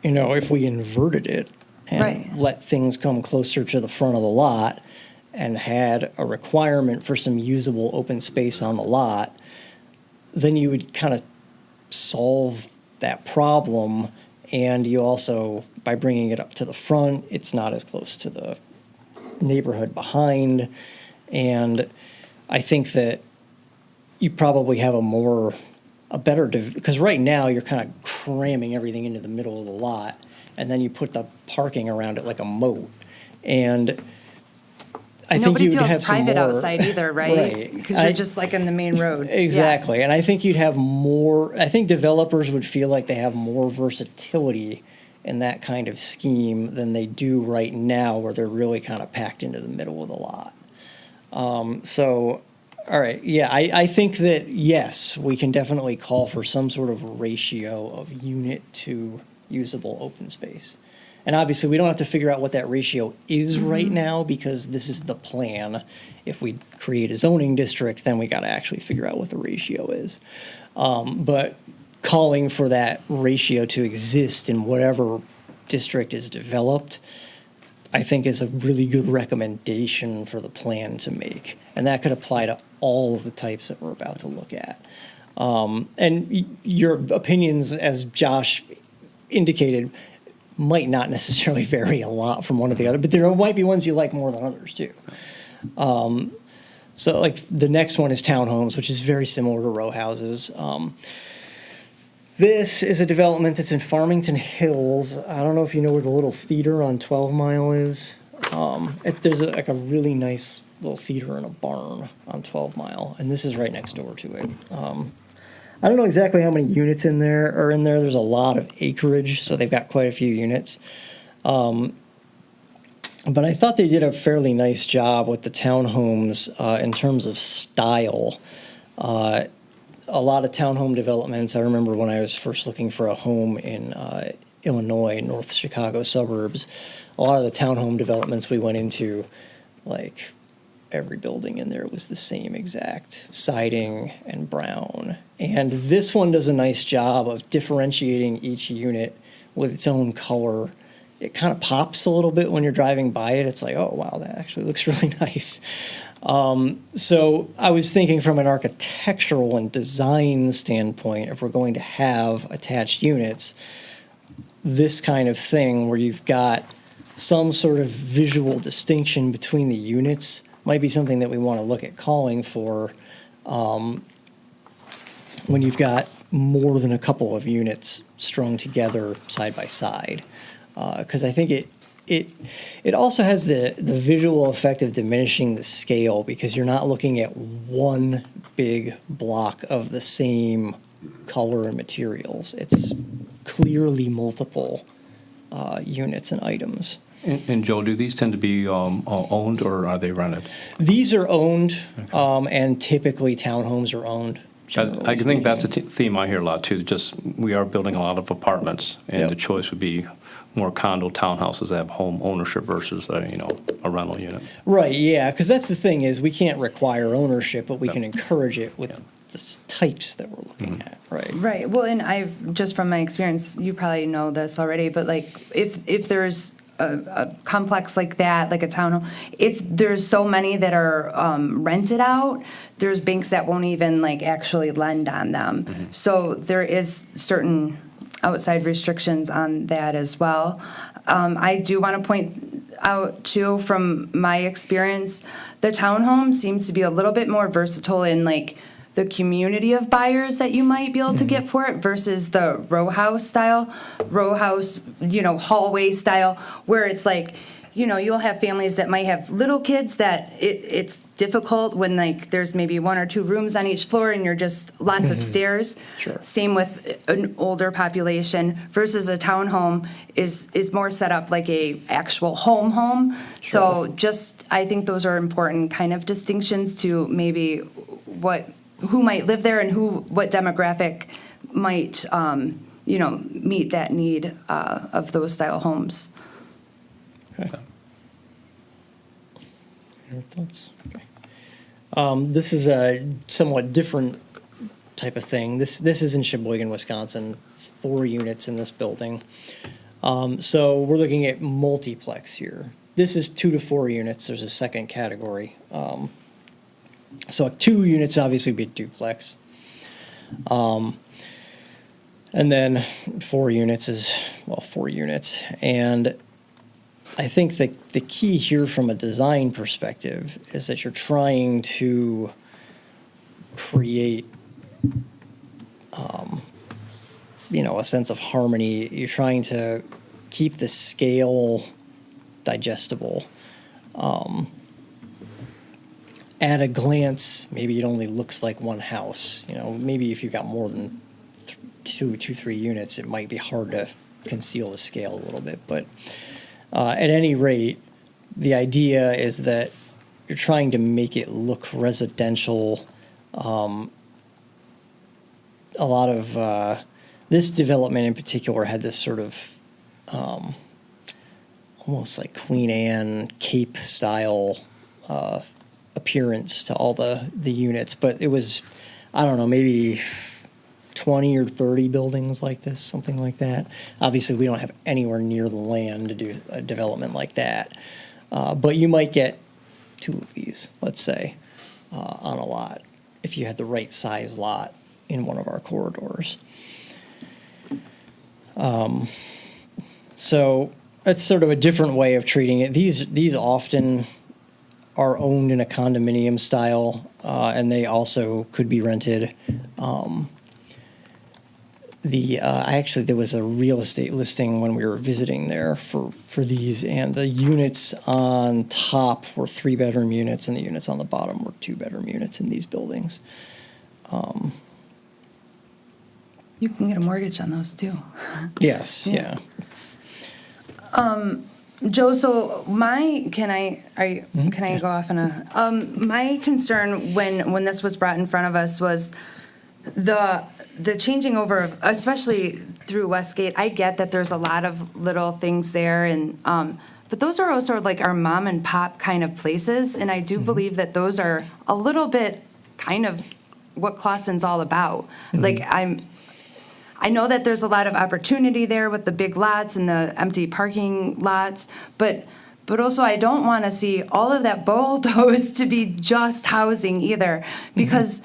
if we inverted it and Right. let things come closer to the front of the lot and had a requirement for some usable open space on the lot, then you would kind of solve that problem. And you also, by bringing it up to the front, it's not as close to the neighborhood behind. And I think that you probably have because right now you're kind of cramming everything into the middle of the lot, and then you put the parking around it like a moat. And I think Nobody you'd feels have some private more outside either, right? Right. Because you're just like in the main road. Yeah. Exactly. And I think you'd have more, I think developers would feel like they have more versatility in that kind of scheme than they do right now, where they're really kind of packed into the middle of the lot. All right, yeah, I think that, yes, we can definitely call for some sort of ratio of unit to usable open space. And obviously, we don't have to figure out what that ratio is right now, because this is the plan. If we create a zoning district, then we got to actually figure out what the ratio is. But calling for that ratio to exist in whatever district is developed, I think is a really good recommendation for the plan to make. And that could apply to all of the types that we're about to look at. And your opinions, as Josh indicated, might not necessarily vary a lot from one to the other, but there might be ones you like more than others too. So like the next one is townhomes, which is very similar to row houses. This is a development that's in Farmington Hills. I don't know if you know where the little theater on 12 Mile is. There's like a really nice little theater in a barn on 12 Mile, and this is right next door to it. I don't know exactly how many units in there are in there. There's a lot of acreage, so they've got quite a few units. But I thought they did a fairly nice job with the townhomes in terms of style. A lot of townhome developments, I remember when I was first looking for a home in Illinois, North Chicago suburbs, a lot of the townhome developments we went into, like every building in there was the same exact siding and brown. And this one does a nice job of differentiating each unit with its own color. It kind of pops a little bit when you're driving by it. It's like, oh, wow, that actually looks really nice. So I was thinking from an architectural and design standpoint, if we're going to have attached units, this kind of thing where you've got some sort of visual distinction between the units might be something that we want to look at calling for when you've got more than a couple of units strung together side by side. Because I think it also has the visual effect of diminishing the scale because you're not looking at one big block of the same color and materials. It's clearly multiple units and items. And Joe, do these tend to be owned or are they rented? These are owned, and typically townhomes are owned. I think that's a theme I hear a lot too. Just we are building a lot of apartments, and Yep. the choice would be more condo townhouses that have home ownership versus a rental unit. Right, yeah, because that's the thing is we can't require ownership, but we can encourage it with the types that we're looking at, right? Right. Well, and I've, just from my experience, you probably know this already, but like if there's a complex like that, like a townhome, if there's so many that are rented out, there's banks that won't even like actually lend on them. So there is certain outside restrictions on that as well. I do want to point out too, from my experience, the townhome seems to be a little bit more versatile in like the community of buyers that you might be able to get for it versus the row house style, hallway style, where it's like, you'll have families that might have little kids that it's difficult when like there's maybe one or two rooms on each floor and you're just lots of stairs. Sure. Same with an older population versus a townhome is more set up like a actual home. So I think those are important kind of distinctions to maybe who might live there and what demographic might meet that need of those style homes. Okay. Your thoughts? Okay. This is a somewhat different type of thing. This is in Sheboygan, Wisconsin. It's 4 units in this building. So we're looking at multiplex here. This is 2 to 4 units. There's a second category. So 2 units obviously would be a duplex. And then 4 units is, 4 units. And I think the key here from a design perspective is that you're trying to create, a sense of harmony. You're trying to keep the scale digestible. At a glance, maybe it only looks like one house. Maybe if you've got more than 3 units, it might be hard to conceal the scale a little bit. But at any rate, the idea is that you're trying to make it look residential. A lot of this development in particular had this sort of almost like Queen Anne Cape style appearance to all the units, but it was, I don't know, maybe 20 or 30 buildings like this, something like that. Obviously, we don't have anywhere near the land to do a development like that, but you might get 2 of these, let's say, on a lot, if you had the right size lot in one of our corridors. So that's sort of a different way of treating it. These often are owned in a condominium style, and they also could be rented. There was a real estate listing when we were visiting there for these, and the units on top were 3-bedroom units, and the units on the bottom were 2-bedroom units in these buildings. You can get a mortgage on those too. Yes, yeah. Joe, so can I go off on a, my concern when this was brought in front of us was the changing over of, especially through Westgate. I get that there's a lot of little things there and, but those are also like our mom and pop kind of places. And I do believe that those are a little bit kind of what Clausen's all about. Like I know that there's a lot of opportunity there with the big lots and the empty parking lots, but also I don't want to see all of that bulldozed to be just housing either, because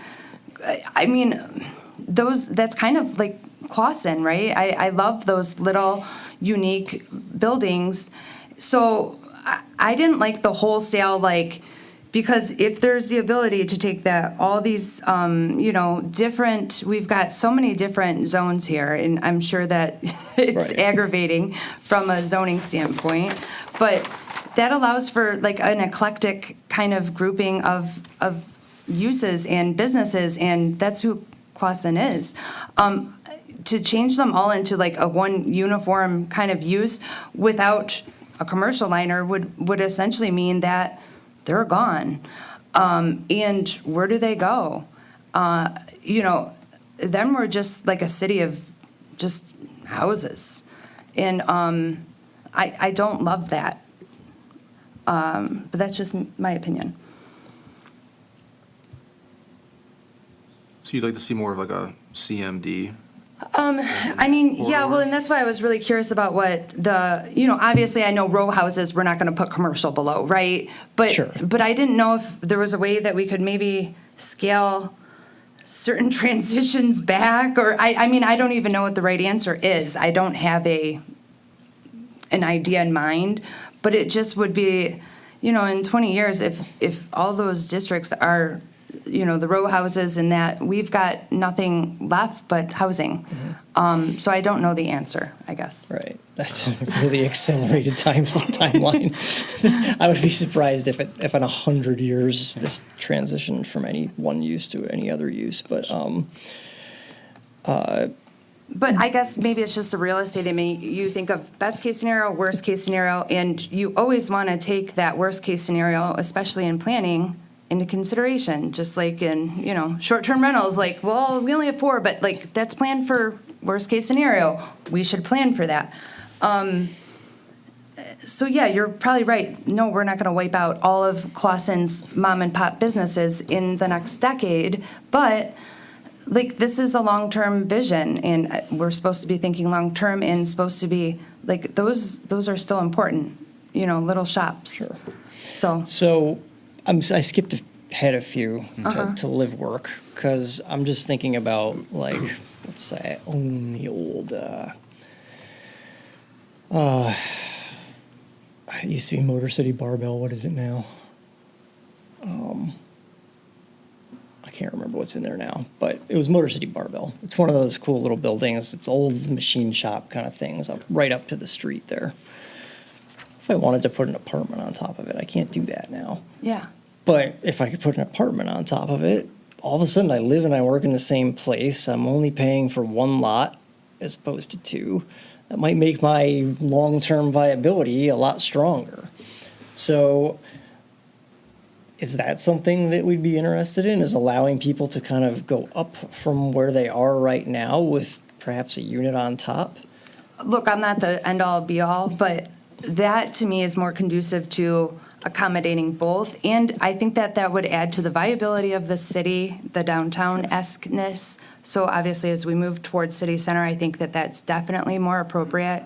I mean, that's kind of like Clausen, right? I love those little unique buildings. So I didn't like the wholesale, like, because if there's the ability to take all these, different, we've got so many different zones here, and I'm sure that it's Right. aggravating from a zoning standpoint, but that allows for like an eclectic kind of grouping of uses and businesses, and that's who Clausen is. To change them all into like a one uniform kind of use without a commercial liner would essentially mean that they're gone. And where do they go? Then we're just like a city of just houses. And I don't love that. But that's just my opinion. So you'd like to see more of like a CMD? I mean, yeah, well, and that's why I was really curious about what obviously I know row houses, we're not going to put commercial below, right? But, Sure. But I didn't know if there was a way that we could maybe scale certain transitions back, or I mean, I don't even know what the right answer is. I don't have an idea in mind, but it just would be, in 20 years, if all those districts are, the row houses and that, we've got nothing left but housing. So I don't know the answer, I guess. Right. That's a really accelerated timeline. I would be surprised if in 100 years this transitioned from any one use to any other use. But But I guess maybe it's just the real estate. I mean, you think of best case scenario, worst case scenario, and you always want to take that worst case scenario, especially in planning, into consideration. Just like in, short-term rentals, like, well, we only have 4, but like that's planned for worst case scenario. We should plan for that. So yeah, you're probably right. No, we're not going to wipe out all of Clausen's mom and pop businesses in the next decade, but like this is a long-term vision, and we're supposed to be thinking long-term, and supposed to be like those are still important, little shops. Sure. So I skipped ahead a few to live work, because I'm just thinking about, like, let's say I own the old, it used to be Motor City Barbell. What is it now? I can't remember what's in there now, but it was Motor City Barbell. It's one of those cool little buildings. It's old machine shop kind of things, right up to the street there. If I wanted to put an apartment on top of it, I can't do that now. yeah, But if I could put an apartment on top of it, all of a sudden I live and I work in the same place. I'm only paying for 1 lot as opposed to 2. That might make my long-term viability a lot stronger. So is that something that we'd be interested in, is allowing people to kind of go up from where they are right now with perhaps a unit on top? look, I'm not the end-all be-all, but that to me is more conducive to accommodating both, and I think that would add to the viability of the city, the downtown-esqueness. So obviously, as we move towards city center, I think that's definitely more appropriate,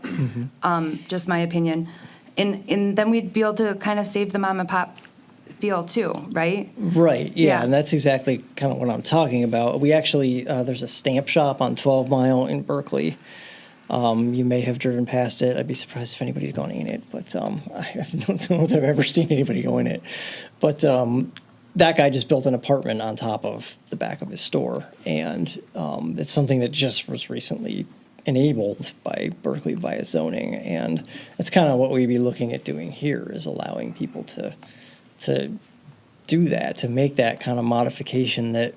just my opinion. And then we'd be able to kind of save the mom and pop feel too, right? Right, yeah, Yeah. and that's exactly kind of what I'm talking about. We actually, there's a stamp shop on 12 Mile in Berkeley. You may have driven past it. I'd be surprised if anybody's gone in it, but I don't know that I've ever seen anybody go in it. But that guy just built an apartment on top of the back of his store, and it's something that just was recently enabled by Berkeley via zoning, and that's kind of what we'd be looking at doing here, is allowing people to do that, to make that kind of modification that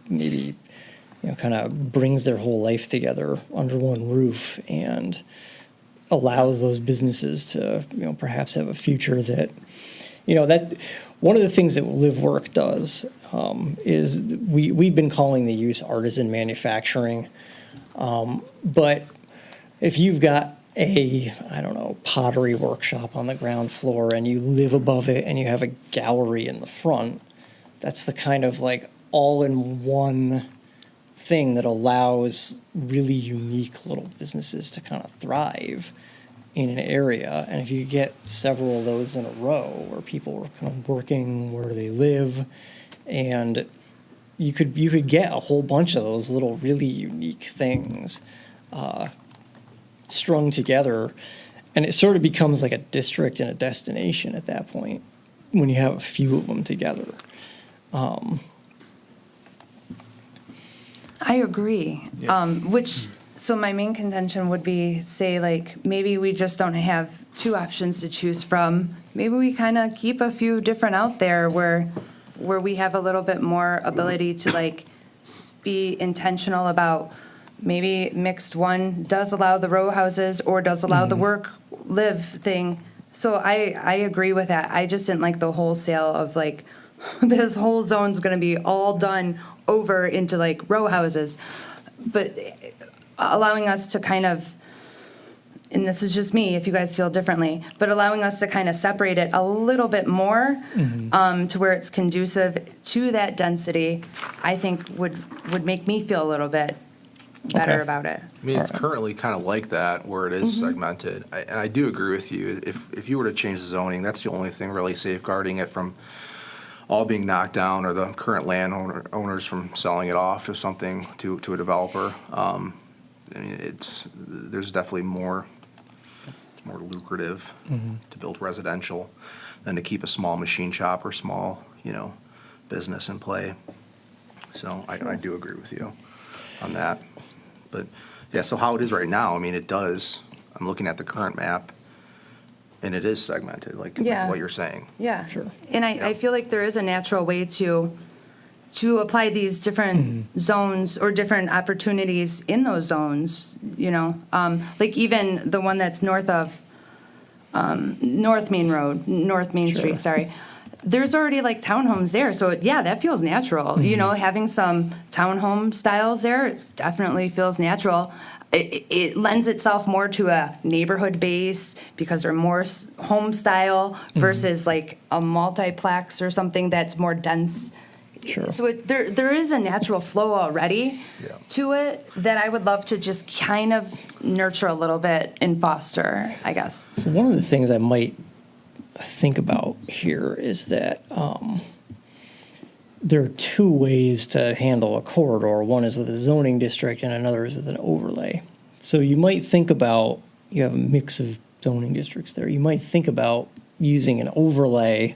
maybe kind of brings their whole life together under one roof and allows those businesses to, perhaps have a future that, that one of the things that Live Work does is we've been calling the use artisan manufacturing. But if you've got pottery workshop on the ground floor and you live above it and you have a gallery in the front, that's the kind of like all-in-one thing that allows really unique little businesses to kind of thrive in an area. And if you get several of those in a row where people are kind of working where they live, and you could get a whole bunch of those little really unique things strung together, and it sort of becomes like a district and a destination at that point when you have a few of them together. I agree. So my main contention would be, say, like, maybe we just don't have two options to choose from. Maybe we kind of keep a few different out there where we have a little bit more ability to, like, be intentional about maybe mixed one does allow the row houses or does allow the work-live thing. So I agree with that. I just didn't like the wholesale of, like, this whole zone's going to be all done over into, like, row houses. But allowing us to kind of, and this is just me, if you guys feel differently, but allowing us to kind of separate it a little bit more to where it's conducive to that density, I think would make me feel a little bit better about it. I mean, it's currently kind of like that, where it is segmented. And I do agree with you. If you were to change the zoning, that's the only thing really safeguarding it from all being knocked down, or the current owners from selling it off or something to a developer. I mean, there's definitely more. It's more lucrative to build residential than to keep a small machine shop or small, business in play. So I do agree with you on that. But yeah, so how it is right now, I mean, it does. I'm looking at the current map, and it is segmented, like Yeah. what you're saying. Yeah. Sure. And I feel like there is a natural way to apply these different zones or different opportunities in those zones, like even the one that's north of North Main Street, sorry. There's already like townhomes there, so yeah, that feels natural. Having some townhome styles there definitely feels natural. It lends itself more to a neighborhood base because they're more home style versus like a multiplex or something that's more dense. Sure. So there is a natural flow already to it that I would love to just kind of nurture a little bit and foster, I guess. So one of the things I might think about here is that there are two ways to handle a corridor. One is with a zoning district and another is with an overlay. So you might think about, you have a mix of zoning districts there. You might think about using an overlay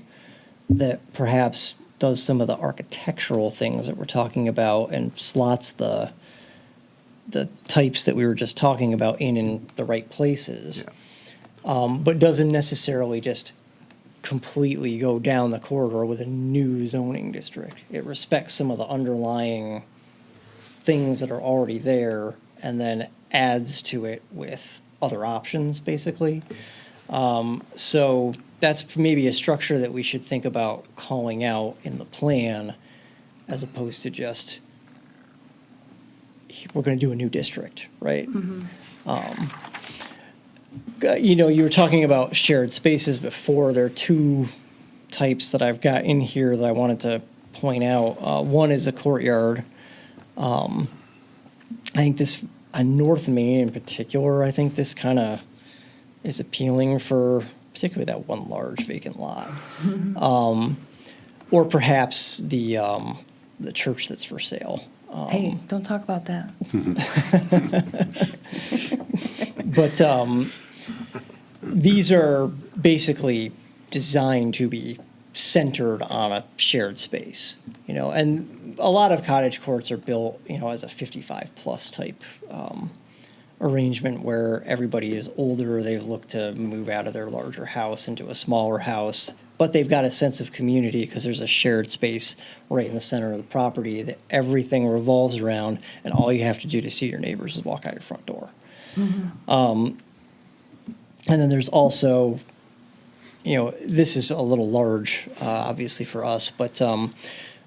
that perhaps does some of the architectural things that we're talking about and slots the types that we were just talking about in the right places, but doesn't necessarily just completely go down the corridor with a new zoning district. It respects some of the underlying things that are already there and then adds to it with other options, basically. So that's maybe a structure that we should think about calling out in the plan, as opposed to just, we're going to do a new district, right? You were talking about shared spaces before. There are two types that I've got in here that I wanted to point out. One is a courtyard. I think this, on North Main in particular, I think this kind of is appealing for particularly that one large vacant lot. Or perhaps the church that's for sale. Hey, don't talk about that. But these are basically designed to be centered on a shared space, and a lot of cottage courts are built, as a 55-plus type arrangement where everybody is older. They've looked to move out of their larger house into a smaller house. but they've got a sense of community because there's a shared space right in the center of the property that everything revolves around, and all you have to do to see your neighbors is walk out your front door. And then there's also, this is a little large, obviously for us, but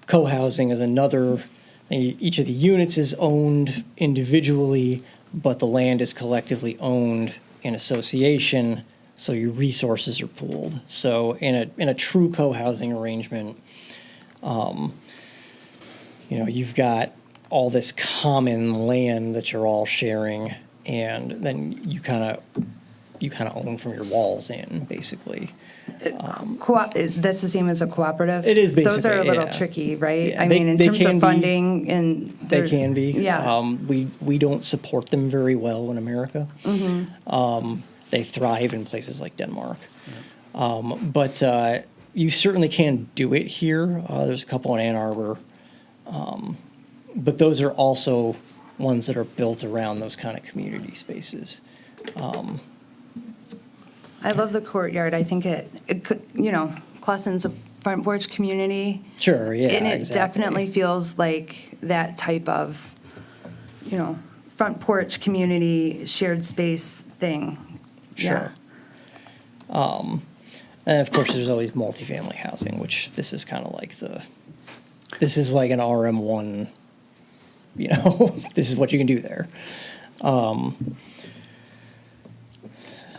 co-housing is another. Each of the units is owned individually, but the land is collectively owned in association, so your resources are pooled. So in a true co-housing arrangement, you've got all this common land that you're all sharing, and then you kind of own from your walls in, basically. That's the same as a cooperative? It is Those are a basically, little yeah. tricky, right? Yeah, I mean, in they terms can of be- funding and. They they're- can be. Yeah. We don't support them very well in America. Mm-hmm. They thrive in places like Denmark. But you certainly can do it here. There's a couple in Ann Arbor. But those are also ones that are built around those kind of community spaces. I love the courtyard. I think it could, Clausen's a front porch community. Sure, yeah, And it exactly. definitely feels like that type of, front porch community, shared space thing. Yeah. Sure. And of course, there's always multifamily housing, which this is kind of like this is like an RM1, this is what you can do there. Are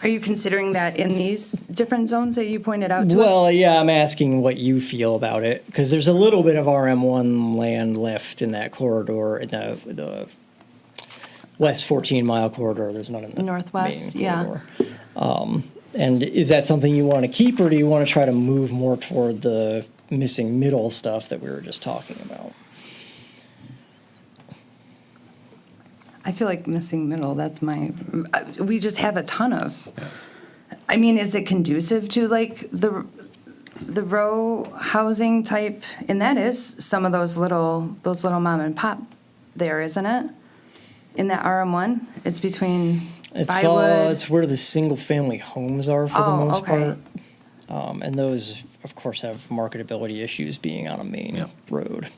you considering that in these different zones that you pointed out to us? Well, yeah, I'm asking what you feel about it, because there's a little bit of RM1 land left in that corridor, in the west 14-mile corridor. There's none in the Northwest, main yeah. corridor. And is that something you want to keep, or do you want to try to move more toward the missing middle stuff that we were just talking about? I feel like missing middle, that's we just have a ton of. I mean, is it conducive to like the row housing type? And that is some of those little mom and pop there, isn't it? In that RM1, it's between Bywood. It's where the single-family homes are for the Oh, most okay. part. And those, of course, have marketability issues being on a main Yep. road.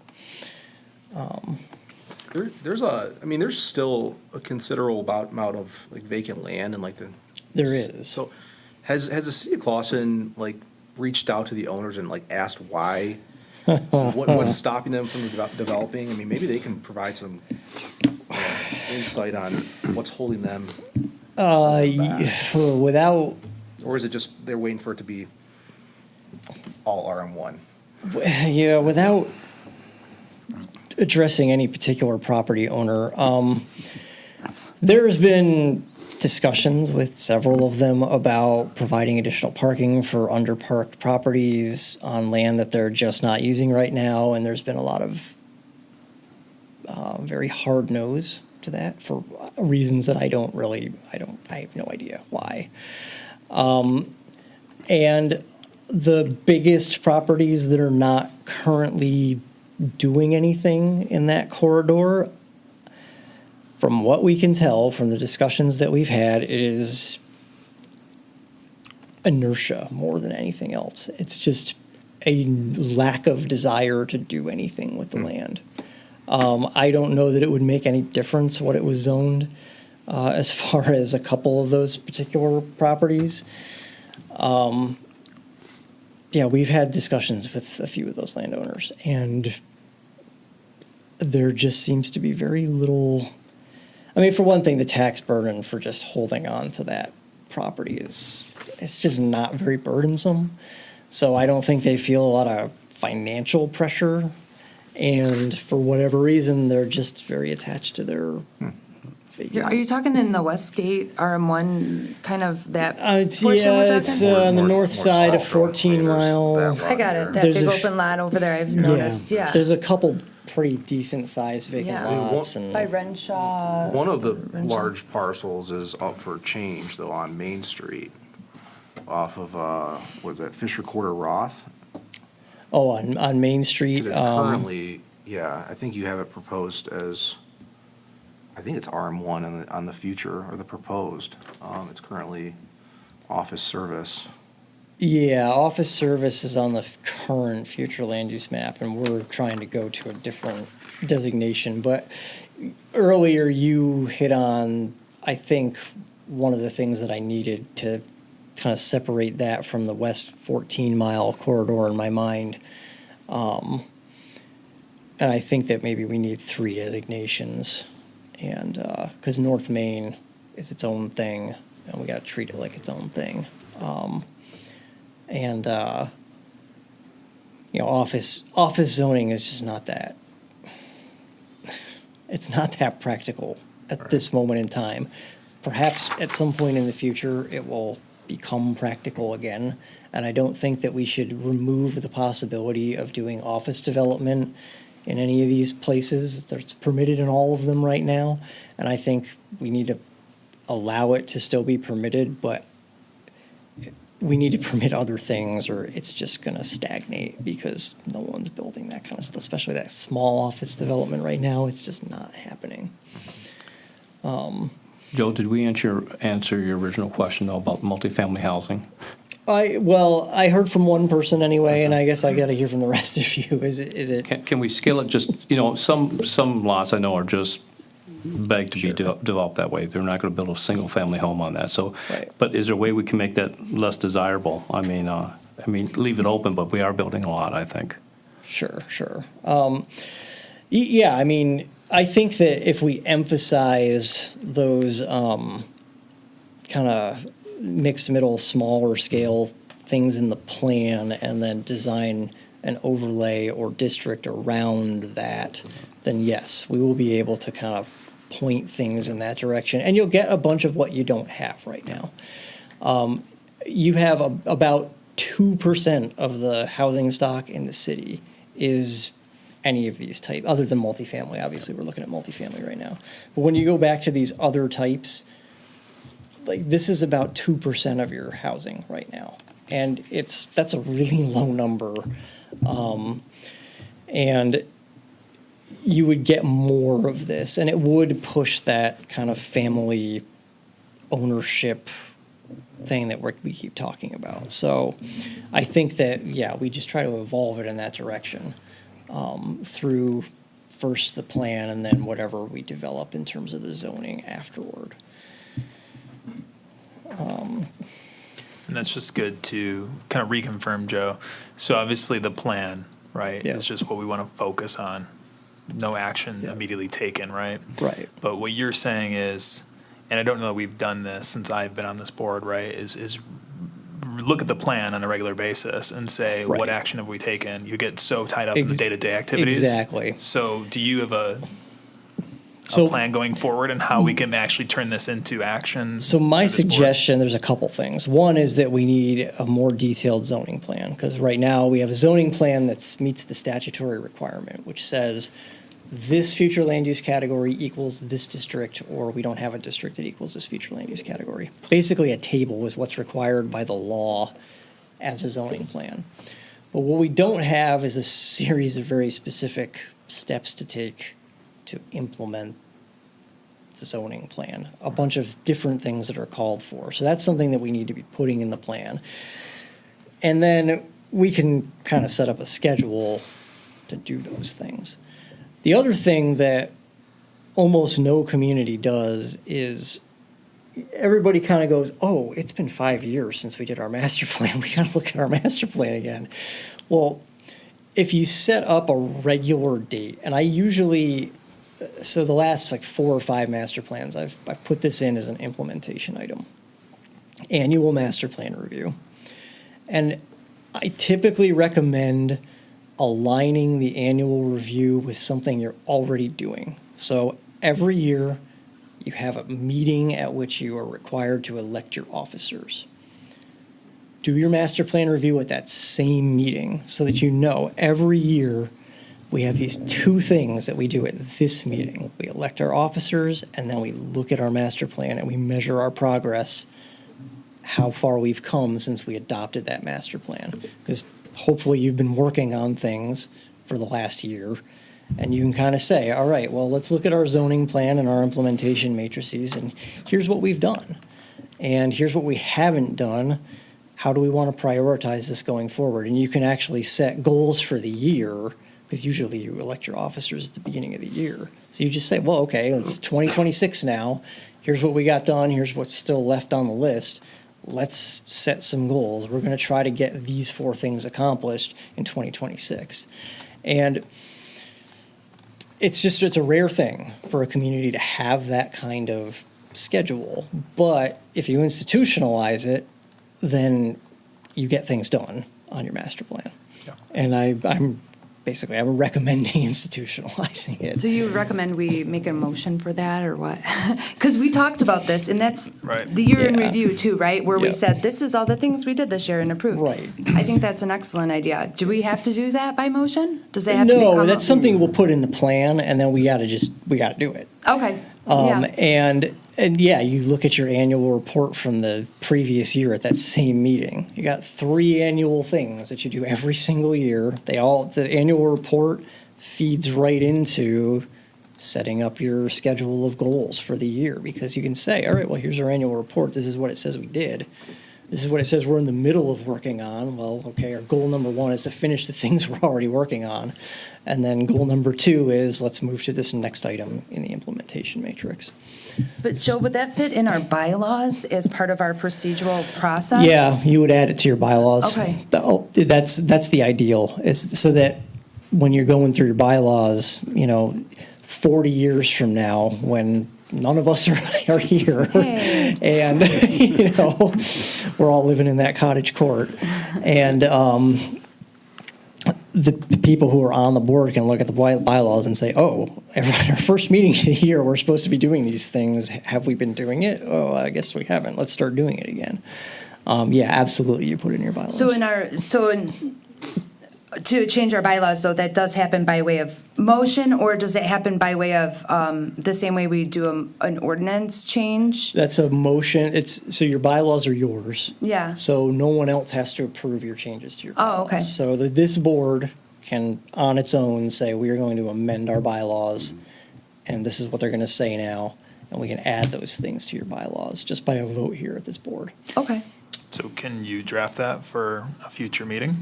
There's still a considerable amount of like vacant land and like the. There is. So, has the city of Clawson like reached out to the owners and like asked why? What's stopping them from developing? I mean, maybe they can provide some insight on what's holding them. Without, Or is it just they're waiting for it to be all RM1? without addressing any particular property owner, there's been discussions with several of them about providing additional parking for underparked properties on land that they're just not using right now, and there's been a lot of very hard no's to that for reasons that I have no idea why. And the biggest properties that are not currently doing anything in that corridor, from what we can tell from the discussions that we've had, it is inertia more than anything else. It's just a lack of desire to do anything with the land. I don't know that it would make any difference what it was zoned as far as a couple of those particular properties. We've had discussions with a few of those landowners, and there just seems to be very little. I mean, for one thing, the tax burden for just holding on to that property it's just not very burdensome. So I don't think they feel a lot of financial pressure. And for whatever reason, they're just very attached to their Are you talking in the Westgate RM1, kind of that It's, portion we're yeah, it's talking? on the More- north more side of south, really. 14 There's Mile. that lot I got it, there. that There's big a open lot over there, I've noticed, yeah. There's a couple pretty decent sized vacant Yeah. lots, By and Renshaw. One of the Renshaw. large parcels is up for change, though, on Main Street, off of, was that Fisher Quarter Roth? on Main Street. 'Cause it's currently, yeah, I think you have it proposed as, I think it's RM1 on the future, or the proposed. It's currently office service. Yeah, office service is on the current future land use map, and we're trying to go to a different designation. But earlier you hit on, I think, one of the things that I needed to kind of separate that from the west 14-mile corridor in my mind. And I think that maybe we need 3 designations. And, because North Main is its own thing, and we got to treat it like its own thing. And, you know, office zoning is just not that, it's not that practical at this moment in time. Perhaps at some point in the future, it will become practical again. And I don't think that we should remove the possibility of doing office development in any of these places. It's permitted in all of them right now. And I think we need to allow it to still be permitted, but we need to permit other things or it's just going to stagnate because no one's building that kind of stuff, especially that small office development right now. It's just not happening. Joe, did we answer your original question, though, about multifamily housing? I heard from one person anyway, and I guess I got to hear from the rest of you. Is it? Can we scale it just, you know, some lots I know are just begged to be developed that way. They're not going to build a single-family home on that. So, Right. But is there a way we can make that less desirable? I mean, leave it open, but we are building a lot, I think. Sure. Yeah, I mean, I think that if we emphasize those kind of mixed middle, smaller scale things in the plan and then design an overlay or district around that, then yes, we will be able to kind of point things in that direction. And you'll get a bunch of what you don't have right now. You have about 2% of the housing stock in the city is any of these types, other than multifamily. Obviously, we're looking at multifamily right now. But when you go back to these other types, like this is about 2% of your housing right now. And that's a really low number. And you would get more of this, and it would push that kind of family ownership thing that we keep talking about. So I think that, yeah, we just try to evolve it in that direction through first the plan and then whatever we develop in terms of the zoning afterward. And that's just good to kind of reconfirm, Joe. So obviously the plan, right, Yeah. is just what we want to focus on. No action immediately taken, right? Right. But what you're saying is, and I don't know that we've done this since I've been on this board, right, is look at the plan on a regular basis and say, Right. what action have we taken? You get so tied up in the day-to-day activities. Exactly. So do you have a So- plan going forward and how we can actually turn this into action? So my for this board? suggestion, there's a couple things. One is that we need a more detailed zoning plan, because right now we have a zoning plan that meets the statutory requirement, which says this future land use category equals this district, or we don't have a district that equals this future land use category. Basically, a table is what's required by the law as a zoning plan. But what we don't have is a series of very specific steps to take to implement the zoning plan, a bunch of different things that are called for. So that's something that we need to be putting in the plan. And then we can kind of set up a schedule to do those things. The other thing that almost no community does is everybody kind of goes, oh, it's been 5 years since we did our master plan. We got to look at our master plan again. Well, if you set up a regular date, and I usually, so the last like 4 or 5 master plans, I've put this in as an implementation item. Annual master plan review. And I typically recommend aligning the annual review with something you're already doing. So every year you have a meeting at which you are required to elect your officers. Do your master plan review at that same meeting so that you know every year we have these 2 things that we do at this meeting. We elect our officers, and then we look at our master plan and we measure our progress, how far we've come since we adopted that master plan. Because hopefully you've been working on things for the last year, and you can kind of say, all right, well, let's look at our zoning plan and our implementation matrices, and here's what we've done. And here's what we haven't done, how do we want to prioritize this going forward? And you can actually set goals for the year, because usually you elect your officers at the beginning of the year. So you just say, well, okay, it's 2026 now. Here's what we got done. Here's what's still left on the list. Let's set some goals. We're going to try to get these 4 things accomplished in 2026. And it's a rare thing for a community to have that kind of schedule. But if you institutionalize it, then you get things done on your master plan. Yeah. And I'm recommending institutionalizing it. So you recommend we make a motion for that, or what? Because we talked about this, and that's Right. the year in Yeah. review too, right? Where we Yeah. said, this is all the things we did this year and approved. Right. I think that's an excellent idea. Do we have to do that by motion? Does it have to become? No, that's something we'll put in the plan, and then we got to do it. Okay, yeah. And yeah, you look at your annual report from the previous year at that same meeting. You got 3 annual things that you do every single year. The annual report feeds right into setting up your schedule of goals for the year, because you can say, all right, well, here's our annual report. This is what it says we did. This is what it says we're in the middle of working on. Well, okay, our goal number 1 is to finish the things we're already working on. And then goal number 2 is let's move to this next item in the implementation matrix. But Joe, would that fit in our bylaws as part of our procedural process? Yeah, you would add it to your bylaws. Okay. That's the ideal, is so that when you're going through your bylaws, 40 years from now, when none of us are here, Hey. and we're all living in that cottage court, and the people who are on the board can look at the bylaws and say, oh, our first meeting of the year, we're supposed to be doing these things. Have we been doing it? Oh, I guess we haven't. Let's start doing it again. Yeah, absolutely, you put it in your bylaws. To change our bylaws, though, that does happen by way of motion, or does it happen by way of the same way we do an ordinance change? That's a motion. So your bylaws are yours. Yeah. So no one else has to approve your changes to your bylaws. Oh, okay. So this board can, on its own, say, we are going to amend our bylaws, and this is what they're going to say now, and we can add those things to your bylaws just by a vote here at this board. Okay. So can you draft that for a future meeting?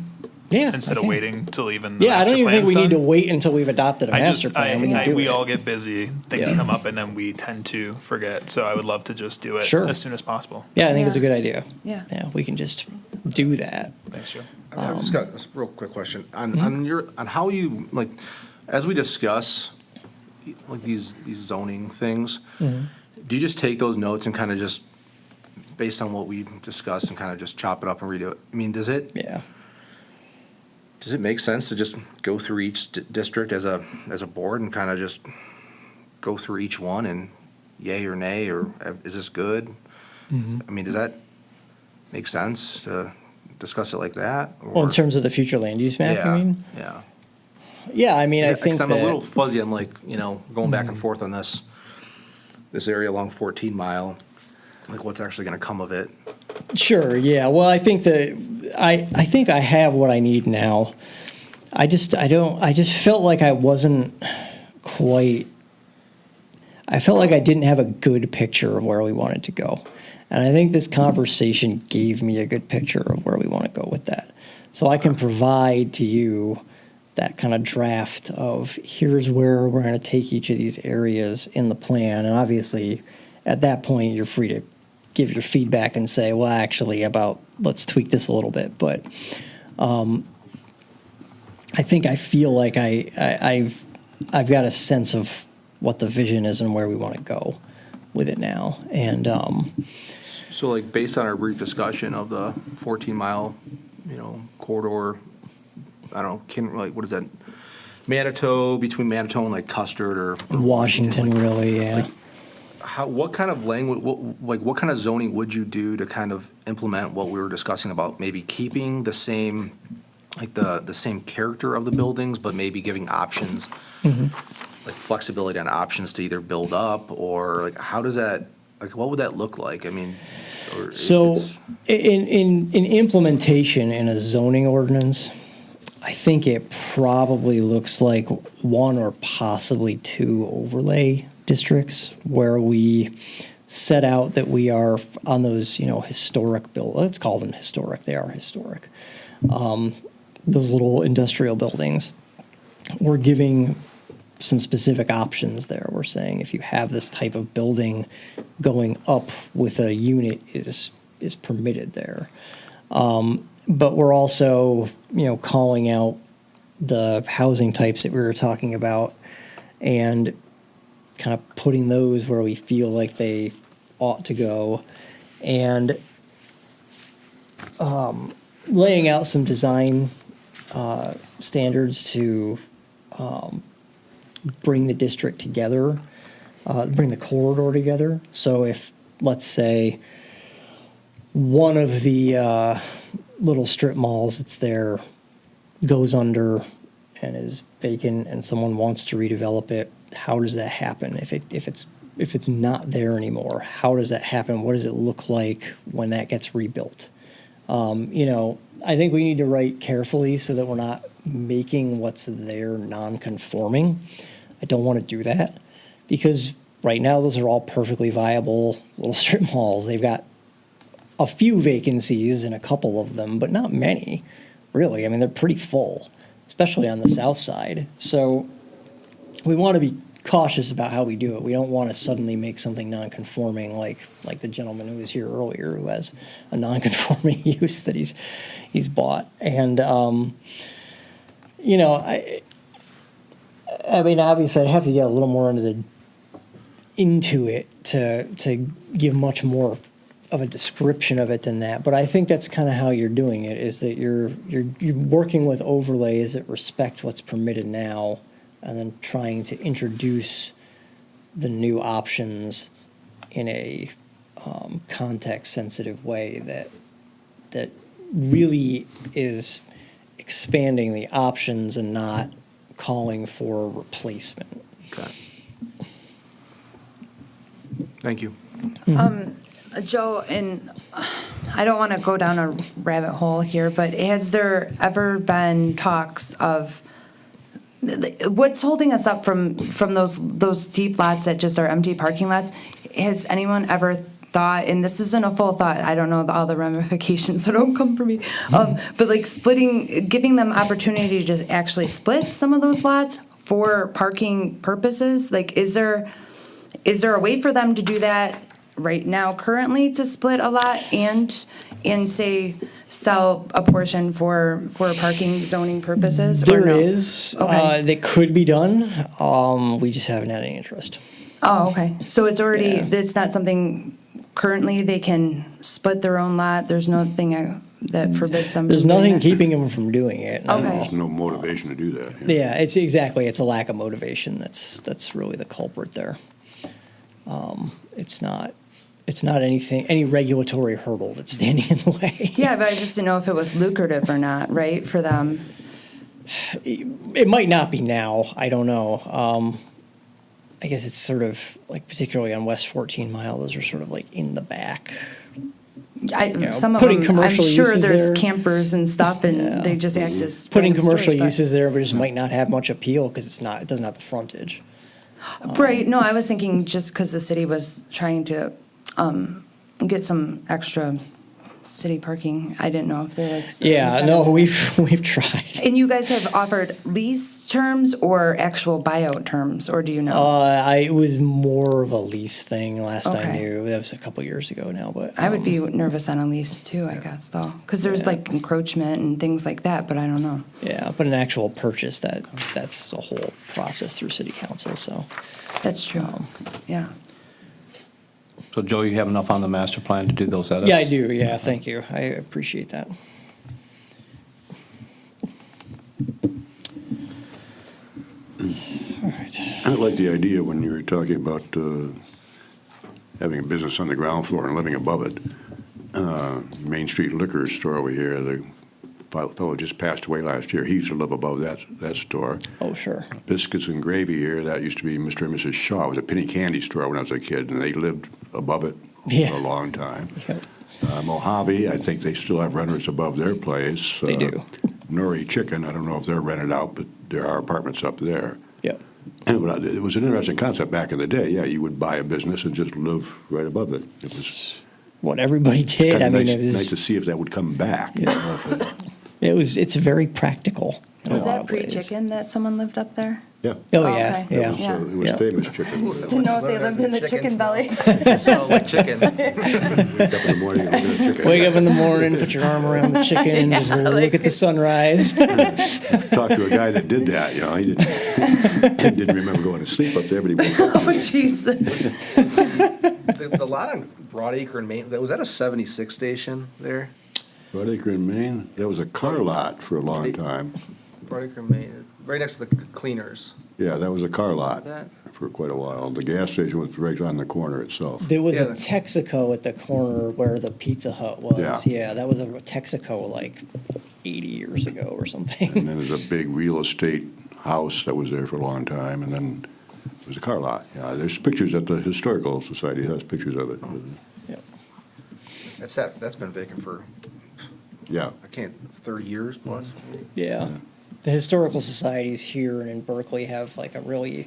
Yeah. Instead I of can. waiting till even the Yeah, I master don't even think plan's we need to done? wait until we've adopted a master plan. We can do We it. all get busy, things Yeah. come up, and then we tend to forget. So I would love to just do it Sure. as soon as possible. Yeah, I think it's a Yeah. good idea. Yeah. Yeah, we can just do that. Thanks, Joe. I've just got a real quick question on how you, like, as we discuss like these zoning things, do you just take those notes and kind of just, based on what we discussed, and kind of just chop it up and redo it? I mean, does it make sense to just go through each district as a board and kind of just go through each one and yay or nay, or is this good? I mean, does that make sense to discuss it like that? Well, in terms of the future land use map, Yeah, you mean? yeah. Yeah, I mean, I Yeah, think 'cause I'm that. a little fuzzy on, like, going back and forth on this area along 14 Mile, like what's actually gonna come of it. Sure, yeah. Well, I think I think I have what I need now. I just felt like I wasn't quite, I felt like I didn't have a good picture of where we wanted to go. And I think this conversation gave me a good picture of where we want to go with that. So I can provide to you that kind of draft of here's where we're going to take each of these areas in the plan. And obviously, at that point, you're free to give your feedback and say, well, actually, let's tweak this a little bit. But I think I feel like I've got a sense of what the vision is and where we want to go with it now. And So like, based on our brief discussion of the 14 Mile, corridor, I don't know, like, what is that? Manitou, between Manitou and like Custard or Washington, like, really, yeah. what kind of language, what kind of zoning would you do to kind of implement what we were discussing about maybe keeping the same, like the same character of the buildings, but maybe giving options, like flexibility on options to either build up, or like, how does that, like, what would that look like? I mean, or if So it's- in implementation in a zoning ordinance, I think it probably looks like 1 or possibly 2 overlay districts where we set out that we are on those, historic let's call them historic, they are historic. Those little industrial buildings. We're giving some specific options there. We're saying if you have this type of building, going up with a unit is permitted there. But we're also, calling out the housing types that we were talking about and kind of putting those where we feel like they ought to go, and laying out some design standards to bring the district together, bring the corridor together. So if, let's say, one of the little strip malls that's there goes under and is vacant and someone wants to redevelop it, how does that happen? If it's not there anymore, how does that happen? What does it look like when that gets rebuilt? I think we need to write carefully so that we're not making what's there non-conforming. I don't want to do that because right now those are all perfectly viable little strip malls. They've got a few vacancies in a couple of them, but not many, really. I mean, they're pretty full, especially on the south side. So we want to be cautious about how we do it. We don't want to suddenly make something non-conforming like the gentleman who was here earlier who has a non-conforming use that he's bought. And, I mean, obviously I'd have to get a little more into it to give much more of a description of it than that. But I think that's kind of how you're doing it, is that you're working with overlays that respect what's permitted now, and then trying to introduce the new options in a context-sensitive way that really is expanding the options and not calling for replacement. Okay. Thank you. Joe, and I don't want to go down a rabbit hole here, but has there ever been talks of what's holding us up from those deep lots that just are empty parking lots? Has anyone ever thought, and this isn't a full thought, I don't know all the ramifications, so don't come for me, but like giving them opportunity to actually split some of those lots for parking purposes? Like, is there a way for them to do that right now currently, to split a lot and say sell a portion for parking zoning purposes? Or There no? is, Okay. that could be done. We just haven't had any interest. Oh, okay. So it's already, Yeah. it's not something currently they can split their own lot? There's nothing that forbids them There's from doing nothing that? keeping them from doing it. Okay. There's no motivation to do that. Yeah, it's a lack of motivation that's really the culprit there. It's not any regulatory hurdle that's standing in the way. Yeah, but I just didn't know if it was lucrative or not, right, for them? It might not be now. I don't know. I guess it's sort of like, particularly on West 14 Mile, those are sort of like in the back. Some of putting them, I'm commercial sure uses there's there. campers and stuff, and Yeah. they just act as Putting random commercial storage, but- uses there, but it just might not have much appeal because it doesn't have the frontage. Right, no, I was thinking just because the city was trying to get some extra city parking. I didn't know if there was. Yeah, no, we've tried. And you guys have offered lease terms or actual buyout terms, or do you know? It was more of a lease thing last I Okay. knew. That was a couple years ago now, but. I would be nervous on a lease too, I guess, though, because there's like encroachment and things like that, but I don't know. Yeah, but an actual purchase, that's a whole process through city council, so. That's true, yeah. So Joe, you have enough on the master plan to do those edits? Yeah, I do, yeah, thank you. I appreciate that. All right. I like the idea when you were talking about having a business on the ground floor and living above it. Main Street Liquor Store over here, the fellow just passed away last year. He used to live above that store. Oh, sure. Biscuits and Gravy here, that used to be Mr. and Mrs. Shaw. It was a penny candy store when I was a kid, and they lived above it Yeah. for a long time. Yep. Mojave, I think they still have renters above their place. They do. Nori Chicken, I don't know if they're rented out, but there are apartments up there. Yep. But it was an interesting concept back in the day. Yeah, you would buy a business and just live right above it. It was What everybody did, kind I of mean, nice, it nice to was, see if that would come back. You know, if it- it's very practical in a Was lot that of ways. pre-chicken that someone lived up there? yeah. Oh, Oh, yeah, okay. yeah. It was, it was Yeah. famous chicken. Just to know if they lived in the chicken belly. Smell like chicken. Wake up in the morning and look at a chicken. Wake up in the morning, put your arm around the chicken, and just look at the sunrise. Talked to a guy that did that, you know, he didn't remember going to sleep up there, but he woke up. Oh, jeez. The lot on Broadacre in Maine, was that a 76 station there? Broadacre in Maine, that was a car lot for a long time. Broadacre in Maine, right next to the cleaners. Yeah, that was a car lot That- for quite a while. The gas station was right on the corner itself. There was Yeah, a Texaco at the corner where the Pizza Hut was. Yeah. Yeah, that was a Texaco like 80 years ago or And something. then there's a big real estate house that was there for a long time, and then it was a car lot. Yeah, there's pictures at the Historical Society, has pictures of it. Yep. That's been vacant for, Yeah. 30 years plus. Yeah. The historical societies here and in Berkeley have like a really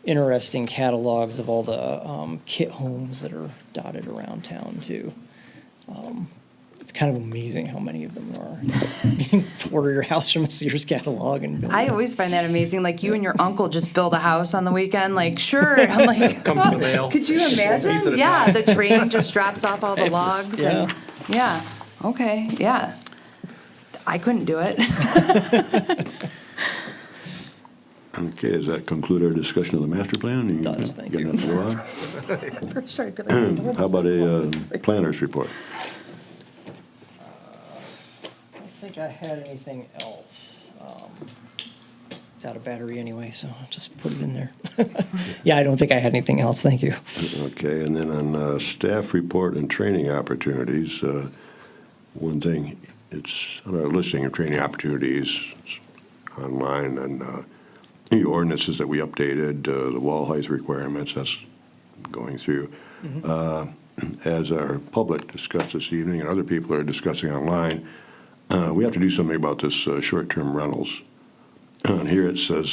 interesting catalogs of all the kit homes that are dotted around town too. It's kind of amazing how many of them are. Just order your house from a Sears catalog and build I it. always find that amazing. Like you and your uncle just build a house on the weekend. Like, sure. I'm like, Comes in the mail. could you Piece at imagine? a Yeah, time. the train just drops off all the logs and, yeah, okay, yeah. I couldn't do it. Okay, does that conclude our discussion of the master plan? It does, thank got you. nothing to go on? For sure, I'd be like, How about a planner's report? I don't think I had anything else. It's out of battery anyway, so I'll just put it in there. Yeah, I don't think I had anything else, thank you. Okay, and then on staff report and training opportunities, one thing, it's on our listing of training opportunities online, and the ordinances that we updated, the wall height requirements, that's going through. As our public discussed this evening, and other people are discussing online, we have to do something about this short-term rentals. And here it says,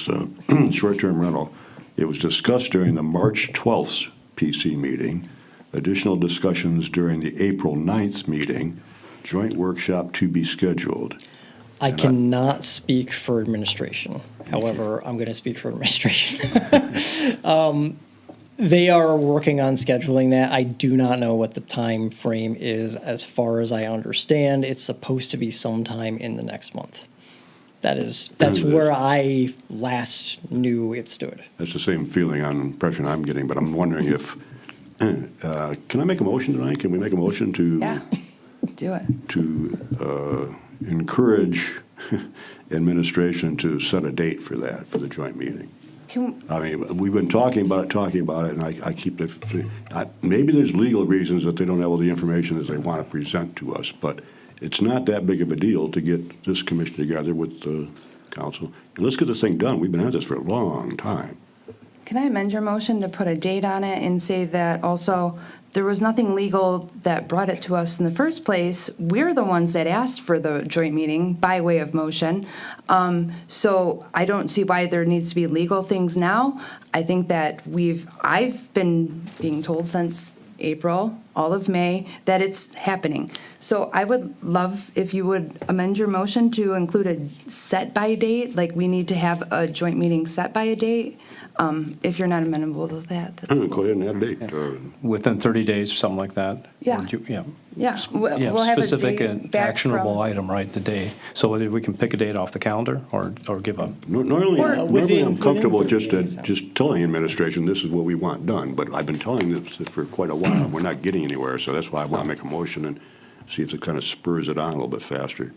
short-term rental. It was discussed during the March 12th PC meeting, additional discussions during the April 9th meeting, joint workshop to be scheduled. I cannot speak for administration. However, I'm going to speak for administration. They are working on scheduling that. I do not know what the time frame is. As far as I understand, it's supposed to be sometime in the next month. That's where I last knew it stood. That's the same feeling, impression I'm getting, but I'm wondering if, can I make a motion tonight? Can we make a motion to? yeah, do it. To encourage administration to set a date for that, for the joint meeting. I mean, we've been talking about it, and I keep maybe there's legal reasons that they don't have all the information as they want to present to us, but it's not that big of a deal to get this commission together with the council. And let's get this thing done. We've been at this for a long time. Can I amend your motion to put a date on it and say that also there was nothing legal that brought it to us in the first place? We're the ones that asked for the joint meeting by way of motion. So I don't see why there needs to be legal things now. I think that I've been being told since April, all of May, that it's happening. So I would love if you would amend your motion to include a set by date, like we need to have a joint meeting set by a date. If you're not amenable to that, that's Go ahead and add a date. Within 30 days or something like that? Yeah. Or do you- Yeah. Yeah, Yeah, we'll have a specific date and back actionable from. item, right, the day. So whether we can pick a date off the calendar or give a, Normally, Or within- I'm comfortable within just 30 days. just telling administration this is what we want done, but I've been telling this for quite a while. We're not getting anywhere, so that's why I want to make a motion and see if it kind of spurs it on a little bit faster.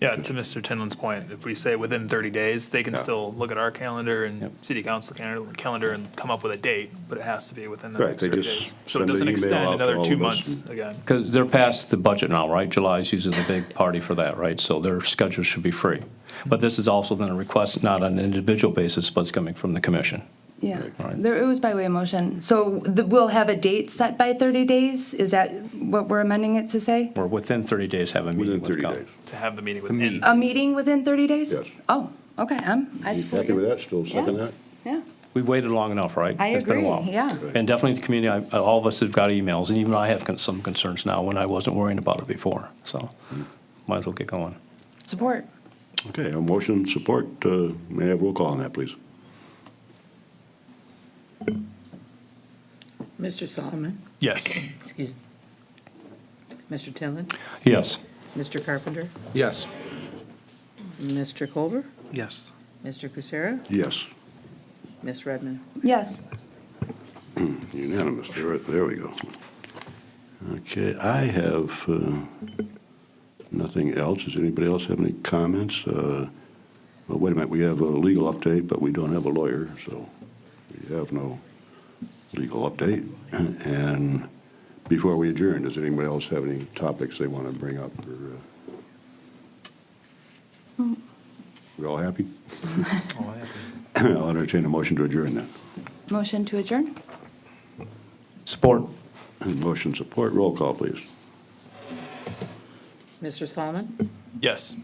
Yeah, to Mr. Tinlin's point, if we say within 30 days, they can Yeah. still look at our calendar and Yep. city council calendar and come up with a date, but it has to be within the Right, next they 30 just days. So send it doesn't an email extend out to another all 2 of us months again. because they're past the budget now, right? July is usually the big party for that, right? So their schedule should be free. But this is also then a request, not on an individual basis, but it's coming from the commission. Yeah, Right. it was by way of motion. So we'll have a date set by 30 days? Is that what we're amending it to say? Or within 30 days, have a meeting Within with 30 council. days. To have the meeting within. A meeting within 30 days? Yes. Oh, okay, I You support happy with you. that? Still second Yeah. that? Yeah, we've waited long enough, right? I It's been a agree, while. yeah. And definitely the community, all of us have got emails, and even I have some concerns now when I wasn't worrying about it before, so might as well get going. Support. Okay, a motion, support. May I have roll call on that, please? Mr. Solomon? Yes. Excuse me. Mr. Tillman? Yes. Mr. Carpenter? Yes. Mr. Colbert? Yes. Mr. Kucera? Yes, Ms. Redmond? Yes. unanimous. There we go. Okay, I have nothing else. Does anybody else have any comments? Well, wait a minute, we have a legal update, but we don't have a lawyer, so we have no legal update. And before we adjourn, does anybody else have any topics they want to bring up? We all happy? I'll entertain a motion to adjourn then. Motion to adjourn? Support. Motion support, roll call, please. Mr. Solomon? Yes.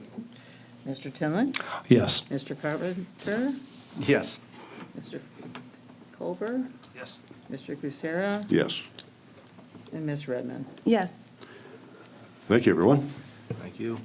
Mr. Tillman? Yes. Mr. Carpenter? Yes. Mr. Colbert? Yes. Mr. Kucera? Yes. And Ms. Redmond? Yes. Thank you, everyone. Thank you.